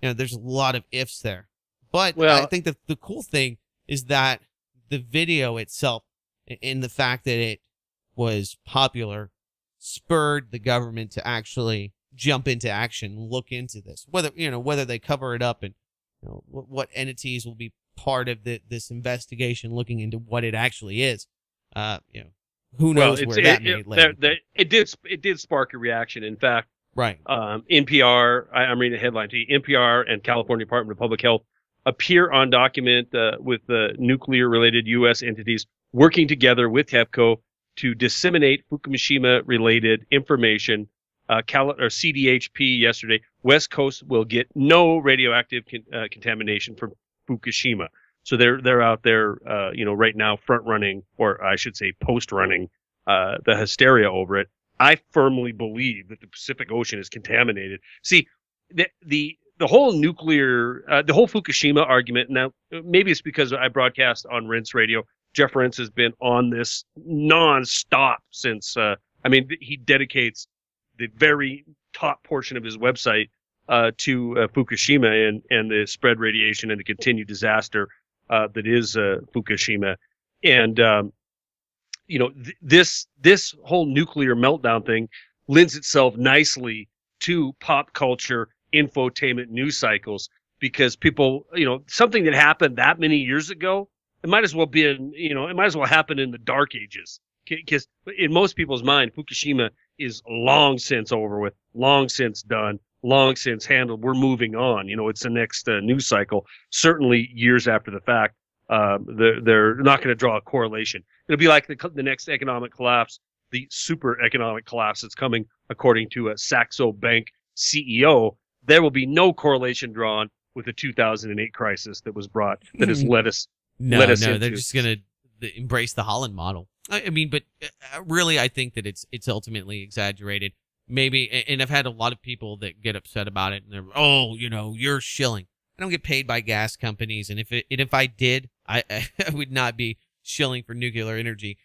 there's a lot of ifs there. But I think the cool thing is that the video itself and the fact that it was popular spurred the government to actually jump into action and look into this. Whether they cover it up and what entities will be part of this investigation looking into what it actually is. Who knows where that may land. It did spark a reaction. In fact, right. NPR, I'm reading a headline to you. NPR and California Department of Public Health appear on document with the nuclear-related U.S. entities working together with TEPCO to disseminate Fukushima-related information. CDHP yesterday, West Coast will get no radioactive contamination from Fukushima. So they're out there, right now front running, or I should say post running, the hysteria over it. I firmly believe that the Pacific Ocean is contaminated. See, the whole nuclear, the whole Fukushima argument. Now, maybe it's because I broadcast on Rinse Radio. Jeff Rince has been on this nonstop since. He dedicates the very top portion of his website to Fukushima and the spread radiation and the continued disaster that is Fukushima. And this whole nuclear meltdown thing lends itself nicely to pop culture infotainment news cycles, because people, something that happened that many years ago, it might as well happen in the dark ages, because in most people's mind, Fukushima is long since over with, long since done, long since handled. We're moving on. It's the next news cycle. Certainly years after the fact, they're not going to draw a correlation. It'll be like the next economic collapse, the super economic collapse that's coming, according to a Saxo Bank CEO. There will be no correlation drawn with the 2008 crisis that was brought, that has led us. They're just going to embrace the Holland model. But really, I think that it's ultimately exaggerated. Maybe, and I've had a lot of people that get upset about it, and they're, you're shilling. I don't get paid by gas companies, and if I did, I would not be shilling for nuclear energy.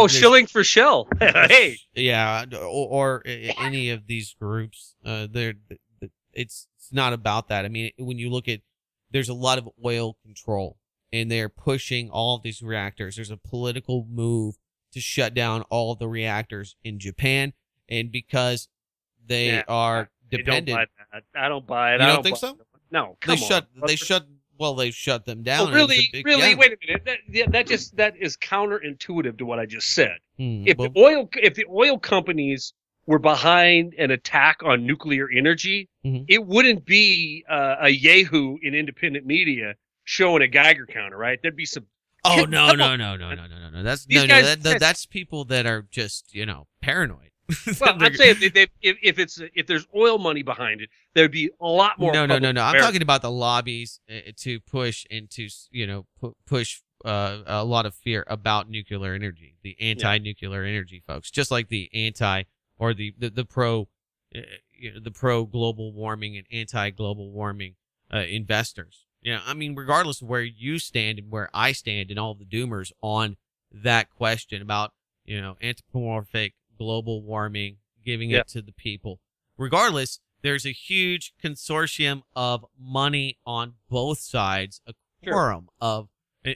Shilling for Shell. Hey. Yeah, or any of these groups. It's not about that. When you look at, there's a lot of oil control, and they're pushing all of these reactors. There's a political move to shut down all of the reactors in Japan, and because they are dependent. I don't buy it. You don't think so? No, they shut them down. Well, really, wait a minute. That is counterintuitive to what I just said. If the oil companies were behind an attack on nuclear energy, it wouldn't be a Yahoo in independent media showing a Geiger counter, right? There'd be some. Oh no! That's people that are just paranoid. Well, I'm saying if there's oil money behind it, there'd be a lot more. No. I'm talking about the lobbies to push and to push a lot of fear about nuclear energy, the anti-nuclear energy folks, just like the anti or the pro global warming and anti-global warming investors. Regardless of where you stand and where I stand and all the doomers on that question about anthropomorphic global warming, giving it to the people. Regardless, there's a huge consortium of money on both sides, a quorum of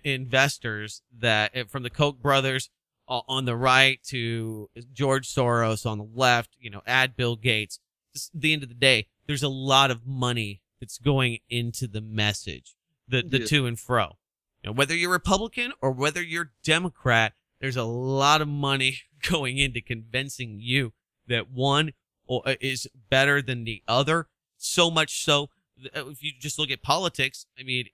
investors that from the Koch brothers on the right to George Soros on the left, add Bill Gates. At the end of the day, there's a lot of money that's going into the message, the to and fro. Whether you're Republican or whether you're Democrat, there's a lot of money going into convincing you that one is better than the other. So much so, if you just look at politics, I mean,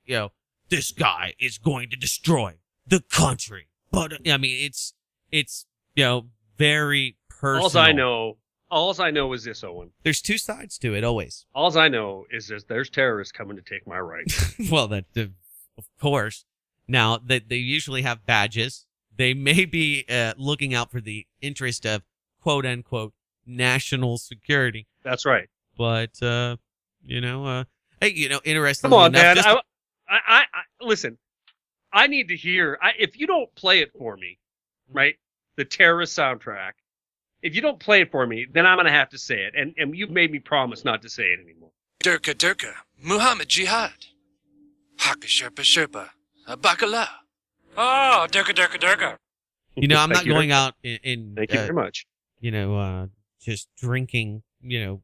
this guy is going to destroy the country. But I mean, it's very personal. All I know is this, Owen. There's two sides to it, always. All I know is that there's terrorists coming to take my rights. Well, of course. Now, they usually have badges. They may be looking out for the interest of quote unquote national security. That's right. But hey, interesting. Come on, man. I listen. I need to hear. If you don't play it for me, right? The terrorist soundtrack. If you don't play it for me, then I'm going to have to say it. And you've made me promise not to say it anymore. Durka Durka, Muhammad Jihad. Haka Sherpa Sherpa, Bakala. Oh, Durka Durka Durka. I'm not going out in Thank you very much. Just drinking, rain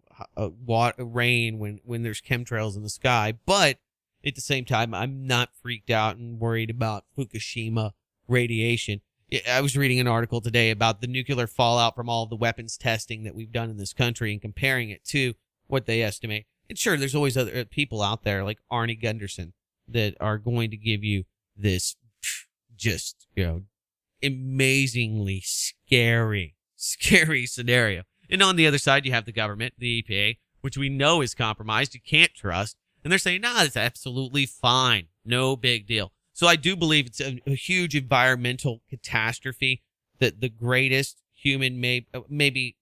when there's chemtrails in the sky. But at the same time, I'm not freaked out and worried about Fukushima radiation. I was reading an article today about the nuclear fallout from all the weapons testing that we've done in this country and comparing it to what they estimate. And sure, there's always other people out there like Arnie Gunderson that are going to give you this just, amazingly scary scenario. And on the other side, you have the government, the EPA, which we know is compromised. You can't trust. And they're saying, it's absolutely fine. No big deal. So I do believe it's a huge environmental catastrophe that the greatest human maybe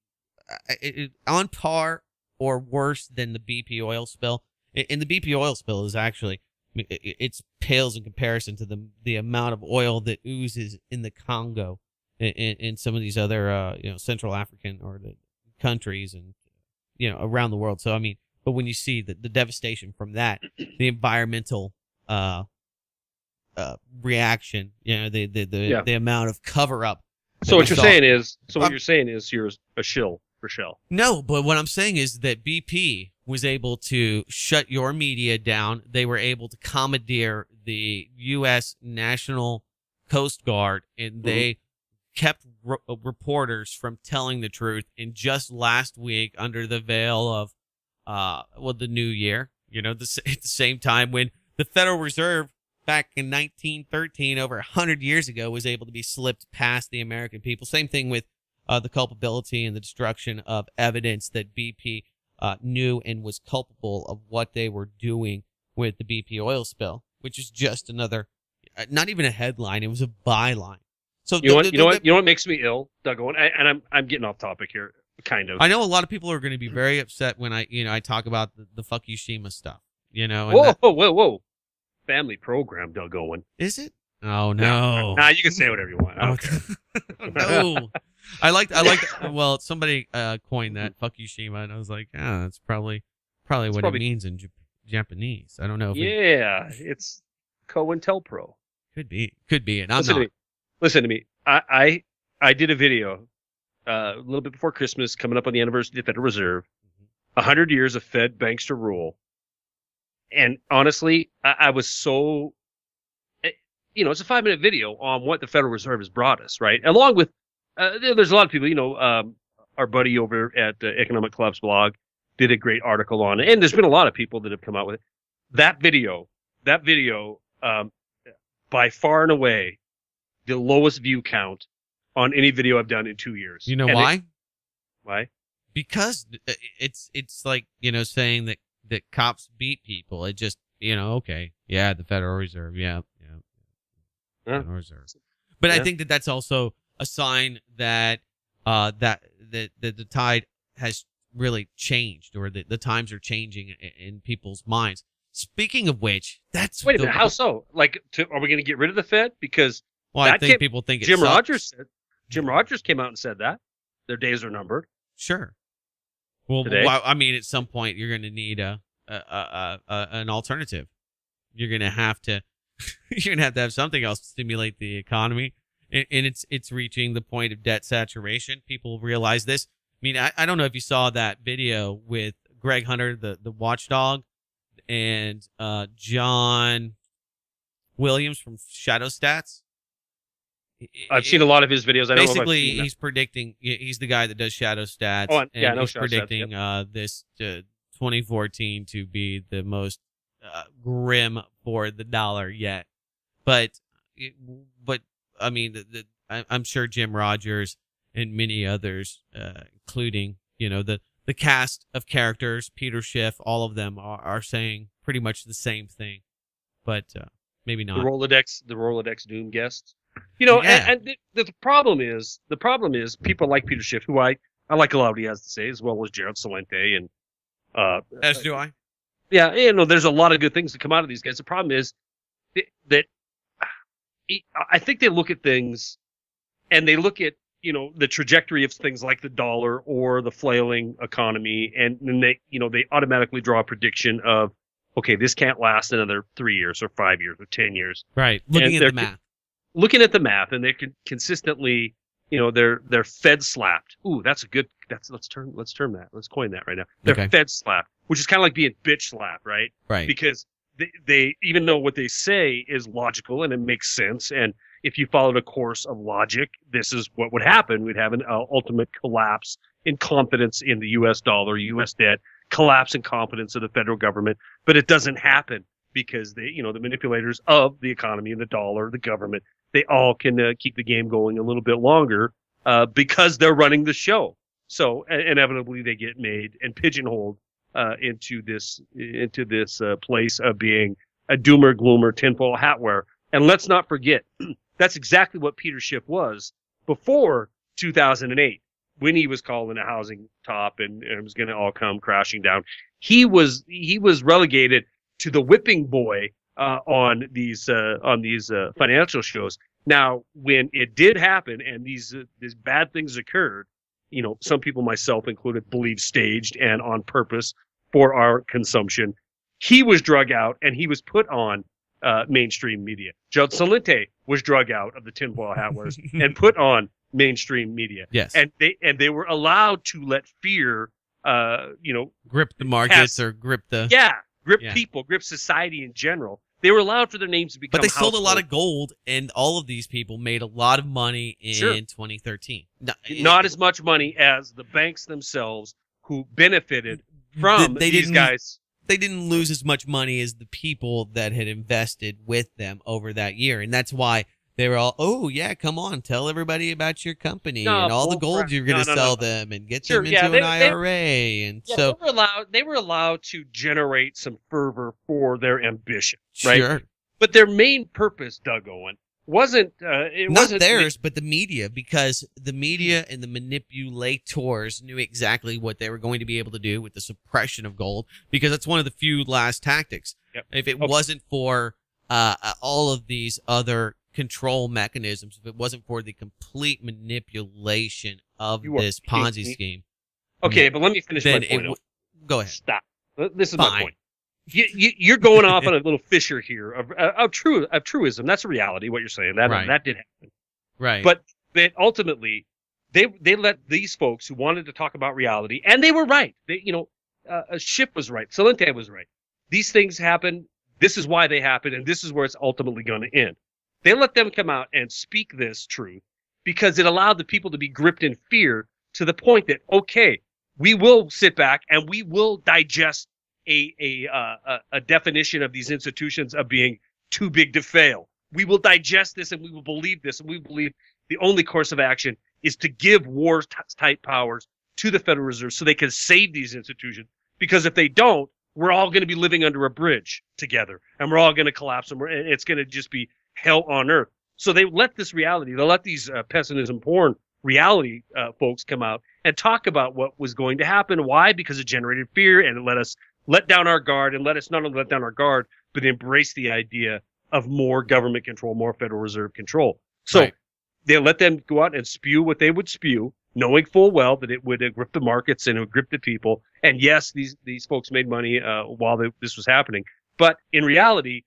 on par or worse than the BP oil spill. And the BP oil spill is actually, it pales in comparison to the amount of oil that oozes in the Congo and some of these other, Central African or the countries and, around the world. So, I mean, but when you see the devastation from that, the environmental, reaction, the amount of cover up. So what you're saying is you're a shill for Shell. No, but what I'm saying is that BP was able to shut your media down. They were able to commandeer the U.S. National Coast Guard, and they kept reporters from telling the truth. And just last week, under the veil of the new year, at the same time when the Federal Reserve back in 1913, over 100 years ago, was able to be slipped past the American people. Same thing with the culpability and the destruction of evidence that BP knew and was culpable of what they were doing with the BP oil spill, which is just another, not even a headline, it was a byline. So you know what makes me ill, Doug Owen, and I'm getting off topic here, kind of. I know a lot of people are going to be very upset when I talk about the Fukushima stuff. Whoa. Family program, Doug Owen. Is it? Oh no. Nah, you can say whatever you want. I don't care. No. I like. Well, somebody coined that Fukushima, and I was like, that's probably what it means in Japanese. I don't know. It's Cointelpro. Could be, and I'm Listen to me. I did a video a little bit before Christmas, coming up on the anniversary of the Federal Reserve. 100 years of Fed bankster rule. And honestly, I was so, it's a 5-minute video on what the Federal Reserve has brought us, right? Along with, there's a lot of people, our buddy over at Economic Club's blog did a great article on it. And there's been a lot of people that have come out with it. That video, by far and away, the lowest view count on any video I've done in 2 years. You know why? Why? Because it's like, saying that cops beat people. It just, okay, yeah, the Federal Reserve, yeah. Federal Reserve. But I think that's also a sign that that the tide has really changed, or the times are changing in people's minds. Speaking of which, wait a minute, how so? Like, are we going to get rid of the Fed? Because I think people think Jim Rogers came out and said that their days are numbered. Sure. Well, today. I mean, at some point you're going to need an alternative. You're going to have to have something else to stimulate the economy, and it's reaching the point of debt saturation. People realize this. I mean, I don't know if you saw that video with Greg Hunter, the watchdog, and John Williams from Shadow Stats. I've seen a lot of his videos. I don't know if I've Basically, seen he's predicting. He's the guy that does Shadow Stats, Oh, yeah, I and know he's Shadow Stats, predicting this 2014 to be the most grim for the dollar yet. But I mean, I'm sure Jim Rogers and many others, including the cast of characters, Peter Schiff, all of them are saying pretty much the same thing, but maybe not. the Rolodex Doom guests. And the problem is people like Peter Schiff, who I like a lot of what he has to say, as well as Jared Salente, and as do I. Yeah, there's a lot of good things that come out of these guys. The problem is that I think they look at things, and they look at the trajectory of things like the dollar or the flailing economy, and then they automatically draw a prediction of, okay, this can't last another 3 years or 5 years or 10 years. Right, looking at the math. Looking at the math, and they can consistently, they're Fed slapped. Ooh, let's term that. Let's coin that right now. They're Fed slapped, which is kind of like being bitch slapped, right? Right. Because they even though what they say is logical and it makes sense, and if you followed a course of logic, this is what would happen. We'd have an ultimate collapse in confidence in the U.S. dollar, U.S. debt, collapse in confidence of the federal government, but it doesn't happen because the manipulators of the economy and the dollar, the government, they all can keep the game going a little bit longer because they're running the show. So inevitably they get made and pigeonholed into this place of being a doomer, gloomer, tinfoil hat wearer. And let's not forget, that's exactly what Peter Schiff was before 2008, when he was calling a housing top and it was going to all come crashing down. He was relegated to the whipping boy on these financial shows. Now, when it did happen and these bad things occurred, some people, myself included, believe staged and on purpose for our consumption, he was drug out and he was put on mainstream media. Judd Salente was drug out of the tinfoil hat wearers and put on mainstream media. Yes, and they were allowed to let fear, grip the markets or grip the people, grip society in general. They were allowed for their names to become. But they sold a lot of gold, and all of these people made a lot of money in 2013. Not as much money as the banks themselves, who benefited from these guys. They didn't lose as much money as the people that had invested with them over that year, and that's why they were all, oh yeah, come on, tell everybody about your company and all the gold you're going to sell them and get them into an IRA. And so they were allowed to generate some fervor for their ambition, right? Sure. But their main purpose, Doug Owen, wasn't theirs, but the media, because the media and the manipulators knew exactly what they were going to be able to do with the suppression of gold, because that's one of the few last tactics. Yep. If it wasn't for all of these other control mechanisms, if it wasn't for the complete manipulation of this Ponzi scheme. Okay, but let me finish my point. Go ahead. Stop. This is my point. You're going off on a little fissure here of truism. That's a reality. What you're saying that did happen, right? But that ultimately they let these folks who wanted to talk about reality, and they were right. Schiff was right. Salente was right. These things happen. This is why they happen, and this is where it's ultimately going to end. They let them come out and speak this truth because it allowed the people to be gripped in fear to the point that, okay, we will sit back and we will digest a definition of these institutions of being too big to fail. We will digest this and we will believe this, and we believe the only course of action is to give war-type powers to the Federal Reserve so they can save these institutions. Because if they don't, we're all going to be living under a bridge together, and we're all going to collapse, and it's going to just be hell on earth. So they let this reality, they let these pessimism porn reality folks come out and talk about what was going to happen. Why? Because it generated fear, and it let us let down our guard, and let us not only let down our guard, but embrace the idea of more government control, more Federal Reserve control. So they let them go out and spew what they would spew, knowing full well that it would grip the markets and it would grip the people. And yes, these folks made money while this was happening. But in reality,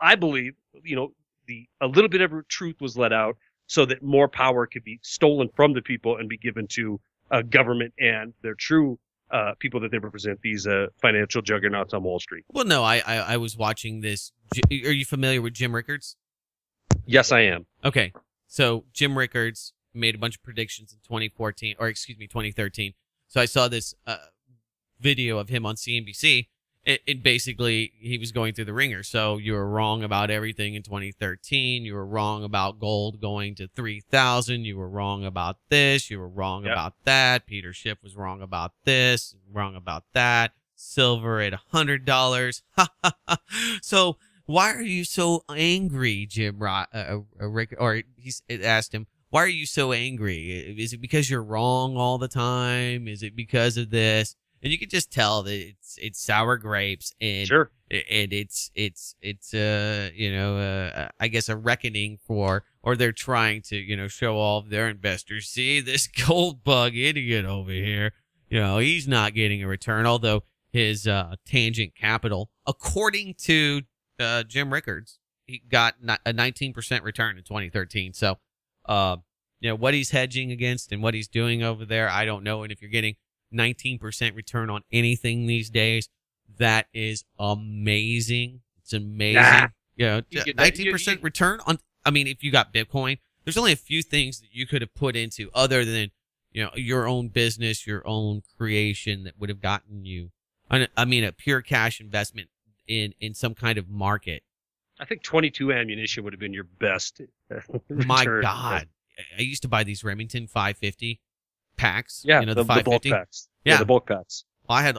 I believe, a little bit of truth was let out so that more power could be stolen from the people and be given to government and their true people that they represent, these financial juggernauts on Wall Street. Well, no, I was watching this. Are you familiar with Jim Rickards? Yes, I am. Okay. So Jim Rickards made a bunch of predictions in 2013. So I saw this video of him on CNBC. It basically, he was going through the ringer. So you were wrong about everything in 2013. You were wrong about gold going to 3,000. You were wrong about this. You were wrong about that. Peter Schiff was wrong about this, wrong about that. Silver at $100. So why are you so angry, Jim? Rick, or he asked him, why are you so angry? Is it because you're wrong all the time? Is it because of this? And you can just tell that it's sour grapes, and sure, and it's I guess a reckoning for, or they're trying to show all of their investors, see this gold bug idiot over here, he's not getting a return, although his Tangent Capital, according to Jim Rickards, he got a 19% return in 2013. So what he's hedging against and what he's doing over there, I don't know. And if you're getting 19% return on anything these days, that is amazing. It's amazing. 19% return on, if you got Bitcoin, there's only a few things that you could have put into other than, your own business, your own creation that would have gotten you, a pure cash investment in some kind of market. I think 22 ammunition would have been your best. My God. I used to buy these Remington 550 packs. Yeah, the bulk 550 packs. Yeah, the bulk packs. Well, I had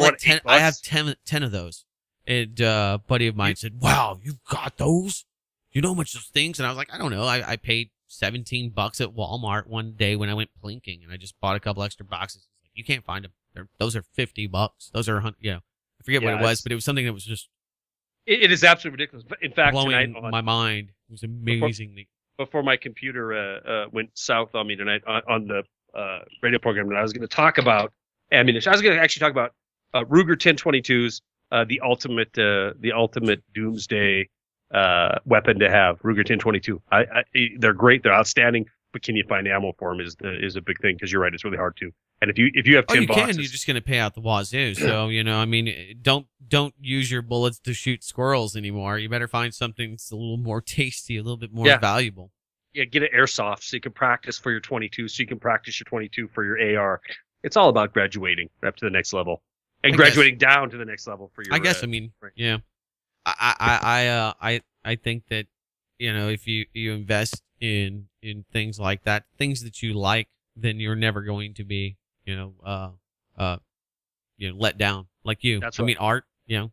like 10. I have 10 of those. And a buddy of mine said, "Wow, you got those? You know how much those things?" And I was like, "I don't know. I paid $17 at Walmart one day when I went plinking, and I just bought a couple extra boxes. Like, you can't find them. Those are $50. Those are 100. I forget what it was, but it was something that was just. It is absolutely ridiculous. In fact, blowing tonight my mind. It was amazingly. Before my computer went south on me tonight on the radio program, and I was going to talk about ammunition. I was going to actually talk about Ruger 1022s, the ultimate doomsday weapon to have. Ruger 1022. They're great. They're outstanding. But can you find ammo for them is a big thing, because you're right. It's really hard to. And if you have 10 boxes, you're just going to pay out the wazoo. So don't use your bullets to shoot squirrels anymore. You better find something that's a little more tasty, a little bit more valuable. Yeah, get an airsoft so you can practice for your 22, so you can practice your 22 for your AR. It's all about graduating up to the next level and graduating down to the next level for your. I guess right. Yeah. I think that if you invest in things like that, things that you like, then you're never going to be let down like you. That's right. Art, can't.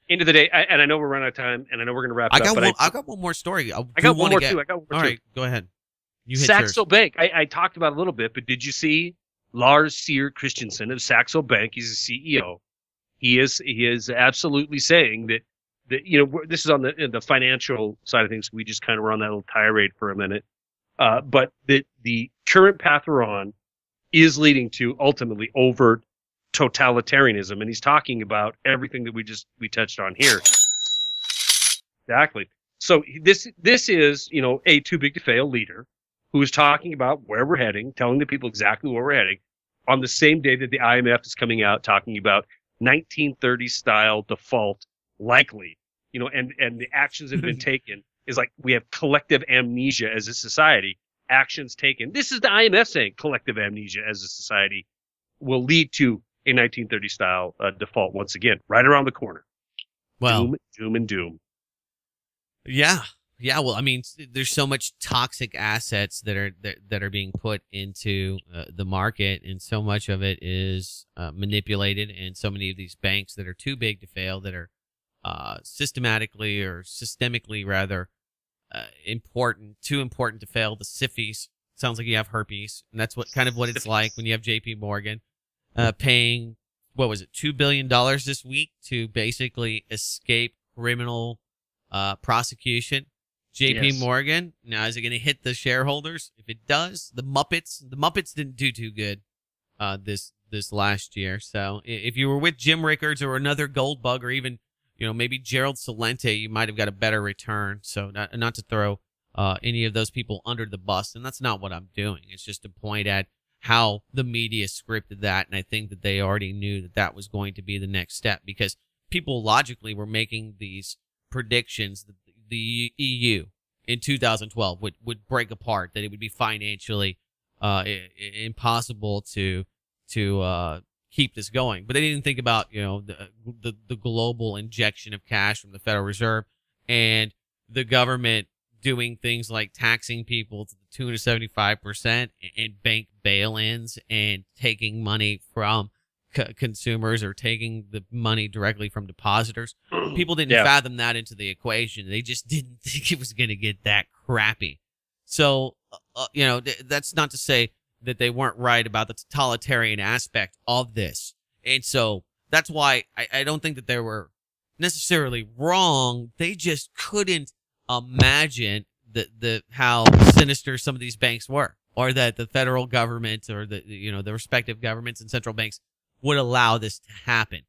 End of the day, and I know we're running out of time, and I know we're going to wrap it up. I got one more story. I got one more too. All right, go ahead. You hit Saxo yours. Bank. I talked about it a little bit, but did you see Lars Sear Christensen of Saxo Bank? He's the CEO. He is absolutely saying that this is on the financial side of things. We just kind of were on that little tirade for a minute. But the current path we're on is leading to ultimately overt totalitarianism, and he's talking about everything that we touched on here. Exactly. So this is a too big to fail leader who is talking about where we're heading, telling the people exactly where we're heading, on the same day that the IMF is coming out talking about 1930s style default likely, and the actions that have been taken is like we have collective amnesia as a society. Actions taken. This is the IMF saying collective amnesia as a society will lead to a 1930s style default once again, right around the corner. Well, doom and doom. Yeah. Well, there's so much toxic assets that are being put into the market, and so much of it is manipulated, and so many of these banks that are too big to fail, that are systemically rather too important to fail. The SIFIs, sounds like you have herpes, and that's what it's like when you have JP Morgan paying, what was it, $2 billion this week to basically escape criminal prosecution, JP Yes. Morgan, now is it going to hit the shareholders? If it does, the Muppets didn't do too good this last year. So if you were with Jim Rickards or another gold bug, or even maybe Gerald Celente, you might have got a better return. So not to throw any of those people under the bus, and that's not what I'm doing. It's just to point at how the media scripted that, and I think that they already knew that that was going to be the next step, because people logically were making these predictions that the EU in 2012 would break apart, that it would be financially impossible to keep this going. But they didn't think about the global injection of cash from the Federal Reserve and the government doing things like taxing people to the tune of 75% and bank bail-ins and taking money from consumers or taking the money directly from depositors. People didn't fathom that into the equation. They just didn't think it was going to get that crappy. So, that's not to say that they weren't right about the totalitarian aspect of this. And so that's why I don't think that they were necessarily wrong. They just couldn't imagine how sinister some of these banks were, or that the federal government or the respective governments and central banks would allow this to happen.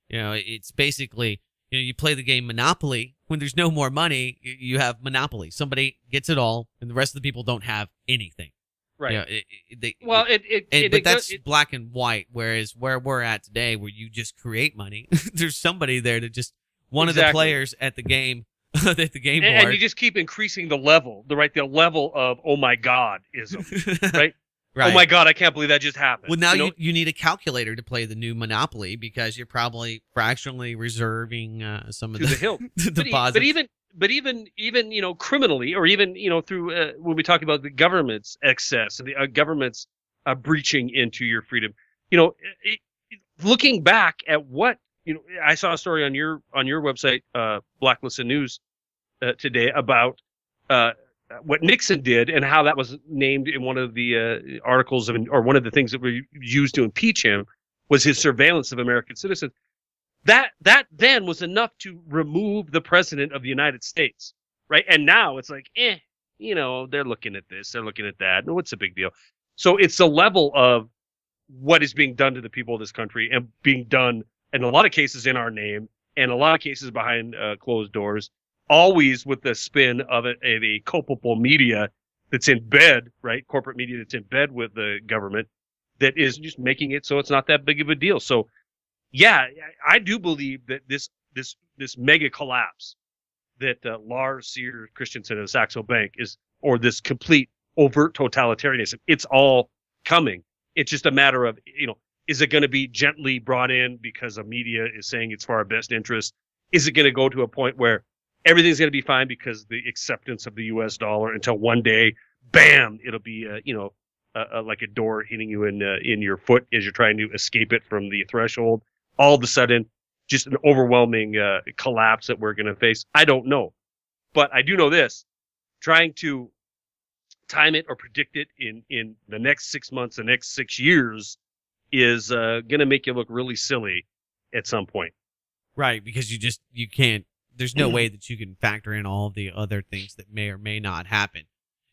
It's basically, you play the game Monopoly. When there's no more money, you have Monopoly. Somebody gets it all, and the rest of the people don't have anything. Right. But that's black and white. Whereas where we're at today, where you just create money, there's somebody there to just one of the players at the game, at the game board, and you just keep increasing the level, the level of oh my God ism, right? Right. Oh my God, I can't believe that just happened. Well, now you need a calculator to play the new Monopoly, because you're probably fractionally reserving some of the hill. deposits. But even criminally, or even through when we talk about the government's excess and the government's breaching into your freedom, looking back at what I saw a story on your website, Blacklisted News, today about what Nixon did and how that was named in one of the articles or one of the things that were used to impeach him was his surveillance of American citizens. That then was enough to remove the president of the United States, right? And now it's like, they're looking at this, they're looking at that. No, what's the big deal? So it's the level of what is being done to the people of this country, and being done in a lot of cases in our name, and a lot of cases behind closed doors, always with the spin of a culpable media that's in bed, right? Corporate media that's in bed with the government, that is just making it so it's not that big of a deal. So, yeah, I do believe that this mega collapse that Lars Sears Christensen of Saxo Bank or this complete overt totalitarianism, it's all coming. It's just a matter of, is it going to be gently brought in because the media is saying it's for our best interest? Is it going to go to a point where everything's going to be fine because the acceptance of the U.S. dollar, until one day, bam, it'll be, like a door hitting you in your foot as you're trying to escape it from the threshold. All of a sudden, just an overwhelming collapse that we're going to face. I don't know. But I do know this. Trying to time it or predict it in the next 6 months, the next 6 years, is going to make you look really silly at some point. Right, because you can't, there's no way that you can factor in all the other things that may or may not happen.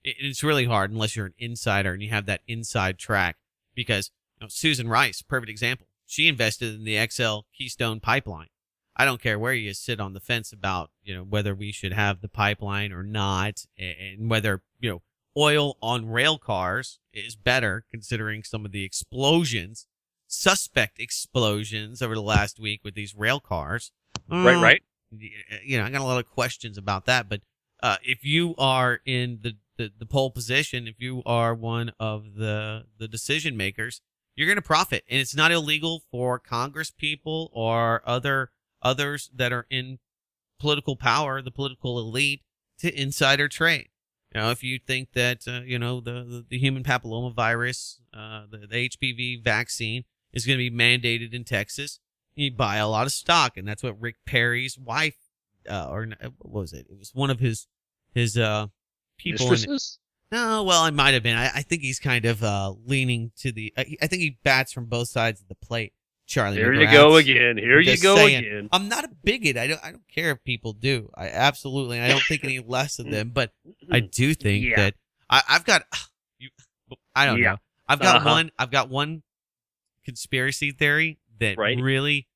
It's really hard unless you're an insider and you have that inside track, because Susan Rice, perfect example. She invested in the XL Keystone pipeline. I don't care where you sit on the fence about, whether we should have the pipeline or not, and whether, oil on rail cars is better, considering some of the suspect explosions over the last week with these rail cars. Right. I got a lot of questions about that, but if you are in the pole position, if you are one of the decision makers, you're going to profit. And it's not illegal for Congress people or others that are in political power, the political elite, to insider trade. If you think that, the human papillomavirus, the HPV vaccine is going to be mandated in Texas, you buy a lot of stock. And that's what Rick Perry's wife, or what was it? It was one of his people. Mistresses? No, well, it might have been. I think he's kind of leaning to the. I think he bats from both sides of the plate. Charlie There McGrath. you go again. Here you Just go saying. again. I'm not a bigot. I don't care if people do. I absolutely. I don't think any less of them. But I do think that I've got. I don't know. I've got one. I've got one conspiracy theory that really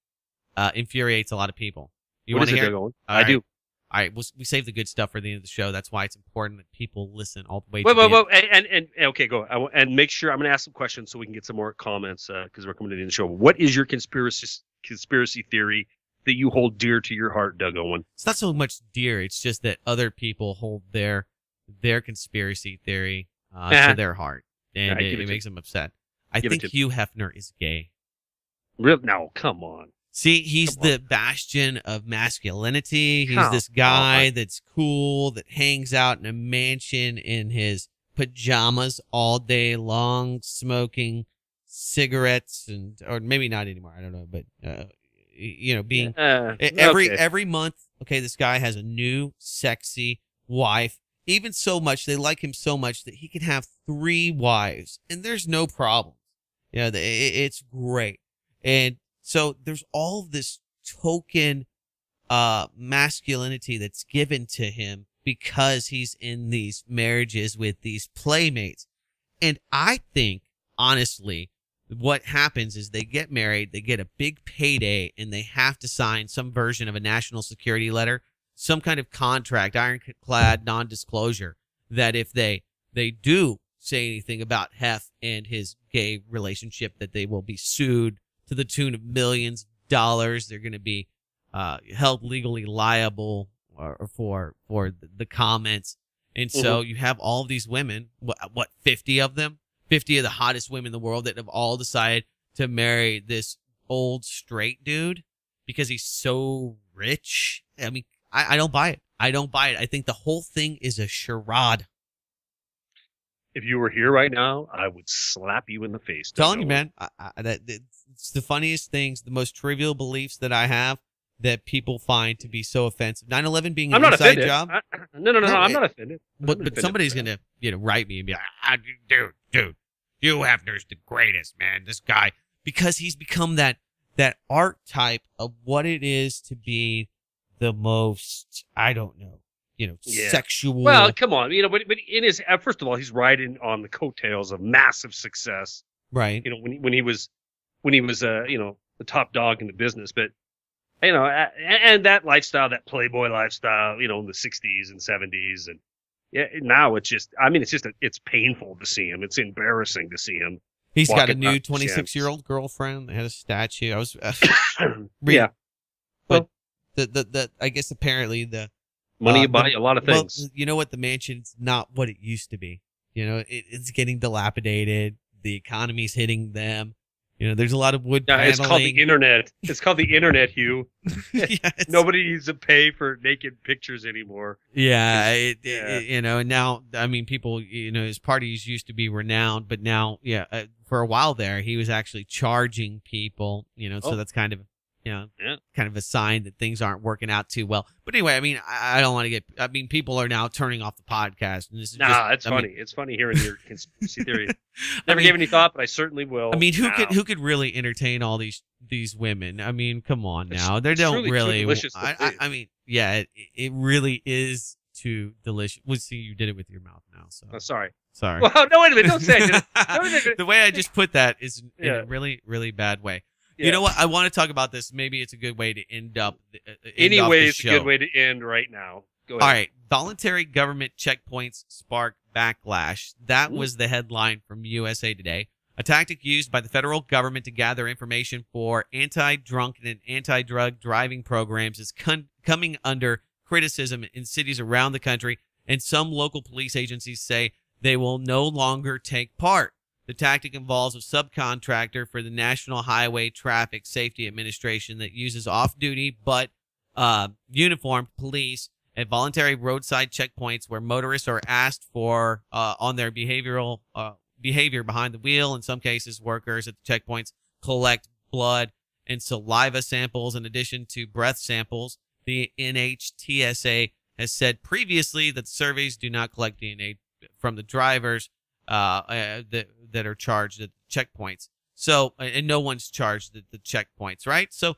infuriates a lot of people. You want to hear? I do. All right, we save the good stuff for the end of the show. That's why it's important that people listen all the way. Wait, and okay, go. And make sure I'm going to ask some questions so we can get some more comments because we're coming to the end of the show. What is your conspiracy theory that you hold dear to your heart, Doug Owen? It's not so much dear. It's just that other people hold their conspiracy theory to their heart, and it makes them upset. I think Hugh Hefner is gay. Real? No, come on. See, he's the bastion of masculinity. He's this guy that's cool, that hangs out in a mansion in his pajamas all day long, smoking cigarettes or maybe not anymore. I don't know, but being every month. Okay, this guy has a new sexy wife. Even so much, they like him so much that he can have 3 wives, and there's no problem. It's great. And so there's all this token masculinity that's given to him because he's in these marriages with these playmates. And I think, honestly, what happens is they get married, they get a big payday, and they have to sign some version of a national security letter, some kind of contract, ironclad non-disclosure, that if they do say anything about Hef and his gay relationship, that they will be sued to the tune of millions of dollars. They're going to be held legally liable for the comments. And so you have all of these women, what 50 of them? 50 of the hottest women in the world that have all decided to marry this old straight dude because he's so rich. I mean, I don't buy it. I don't buy it. I think the whole thing is a charade. If you were here right now, I would slap you in the face. Telling you, man, it's the funniest things, the most trivial beliefs that I have that people find to be so offensive. 9/11 being an inside job. No, I'm not offended. But somebody's gonna write me and be like, dude, Hugh Hefner's the greatest, man. This guy, because he's become that archetype of what it is to be the most, I don't know, sexual. Well, come on, but in his first of all, he's riding on the coattails of massive success, right? When he was the top dog in the business, but and that lifestyle, that Playboy lifestyle, in the 60s and 70s, and now it's just, it's painful to see him. It's embarrassing to see him. He's got a new 26-year-old girlfriend. They had a statue. I was but the I guess apparently the money you buy a lot of things. Well, you know what? The mansion's not what it used to be. It's getting dilapidated. The economy's hitting them. There's a lot of wood paneling. It's called the internet. It's called the internet, Hugh. Nobody needs to pay for naked pictures anymore. Yeah, and now, people, his parties used to be renowned, but now, for a while there, he was actually charging people, so that's kind of, kind of a sign that things aren't working out too well. But anyway, I don't want to get, people are now turning off the podcast. And this is it's funny. It's funny hearing your conspiracy theory. Never gave any thought, but I certainly will. Who could really entertain all these women? Come on now. They don't really. Delicious it really is too delicious. We'll see, you did it with your mouth now. So. Oh, sorry. Well, no, wait a minute. Don't say it. The way I just put that is in a really, really bad way. Yeah. You know what? I want to talk about this. Maybe it's a good way to end up. Anyway, it's a good way to end right now. Go ahead. All right. Voluntary government checkpoints spark backlash. That was the headline from USA Today. A tactic used by the federal government to gather information for anti-drunk and anti-drug driving programs is coming under criticism in cities around the country, and some local police agencies say they will no longer take part. The tactic involves a subcontractor for the National Highway Traffic Safety Administration that uses off-duty but uniformed police at voluntary roadside checkpoints where motorists are asked for on their behavior behind the wheel. In some cases, workers at the checkpoints collect blood and saliva samples in addition to breath samples. The NHTSA has said previously that surveys do not collect DNA from the drivers that are charged at checkpoints. So, and no one's charged at the checkpoints, right? So,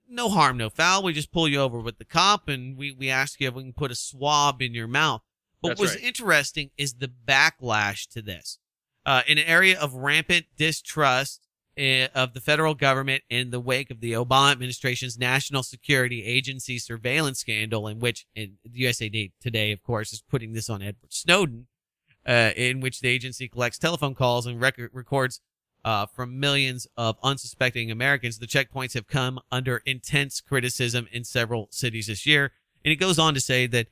no harm, no foul. We just pull you over with the cop, and we ask you if we can put a swab in your mouth. But That's what's right. interesting is the backlash to this. In an area of rampant distrust of the federal government in the wake of the Obama administration's National Security Agency surveillance scandal, in which the USA Today, of course, is putting this on Edward Snowden, in which the agency collects telephone calls and records from millions of unsuspecting Americans. The checkpoints have come under intense criticism in several cities this year. And it goes on to say that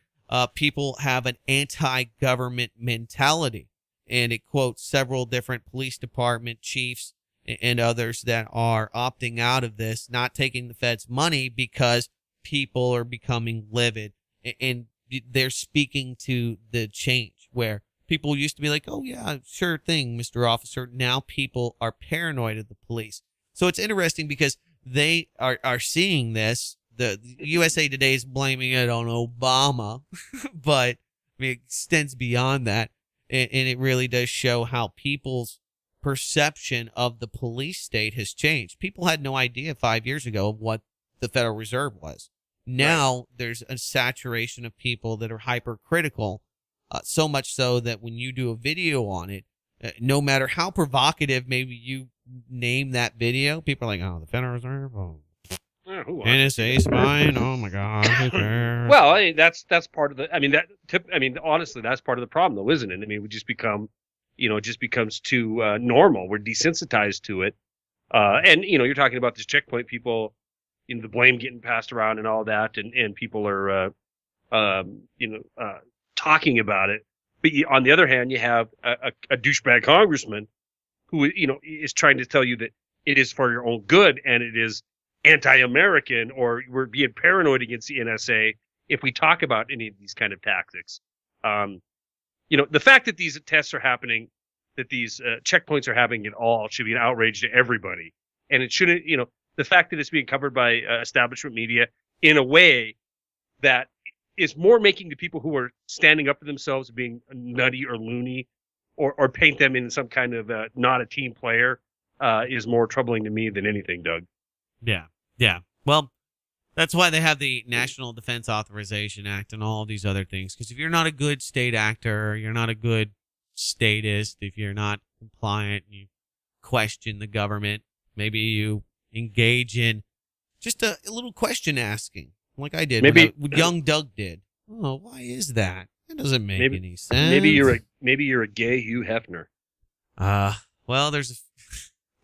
people have an anti-government mentality. And it quotes several different police department chiefs and others that are opting out of this, not taking the Fed's money because people are becoming livid. And they're speaking to the change where people used to be like, oh, yeah, sure thing, Mr. Officer. Now people are paranoid of the police. So it's interesting because they are seeing this. The USA Today is blaming it on Obama, but it extends beyond that. And it really does show how people's perception of the police state has changed. People had no idea 5 years ago of what the Federal Reserve was. Now there's a saturation of people that are hypercritical, so much so that when you do a video on it, no matter how provocative maybe you name that video, people are like, oh, the Federal Reserve, oh, NSA spying, oh my God, who cares? Well, I mean, that's part of the. I mean, honestly, that's part of the problem, though, isn't it? I mean, we just become, it just becomes too normal. We're desensitized to it, and you're talking about this checkpoint people, the blame getting passed around and all that, and people are, talking about it. But on the other hand, you have a douchebag congressman who, is trying to tell you that it is for your own good and it is anti-American, or we're being paranoid against the NSA if we talk about any of these kind of tactics. The fact that these tests are happening, that these checkpoints are happening at all should be an outrage to everybody. And it shouldn't, the fact that it's being covered by establishment media in a way that is more making the people who are standing up for themselves being nutty or loony, or paint them in some kind of not a team player, is more troubling to me than anything, Doug. Yeah. Well, that's why they have the National Defense Authorization Act and all these other things. Because if you're not a good state actor, you're not a good statist, if you're not compliant, you question the government, maybe you engage in just a little question asking, like I did, what young Doug did. Oh, why is that? That doesn't make any sense. Maybe you're a gay Hugh Hefner. Well, there's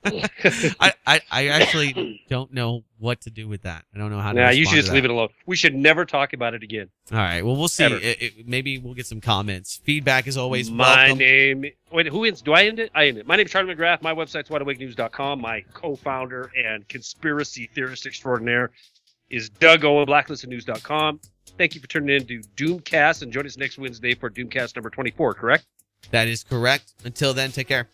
I actually don't know what to do with that. I don't know how to respond you should to just that. leave it alone. We should never talk about it again. All right. Well, we'll see. Maybe we'll get some comments. Feedback is always welcome. Who ends? Do I end it? I end it. My name is Charlie Mcgrath. My website's wideawakenews.com. My co-founder and conspiracy theorist extraordinaire is Doug Owen, blacklistednews.com. Thank you for tuning in to Doomcast, and join us next Wednesday for Doomcast number 24, correct? That is correct. Until then, take care.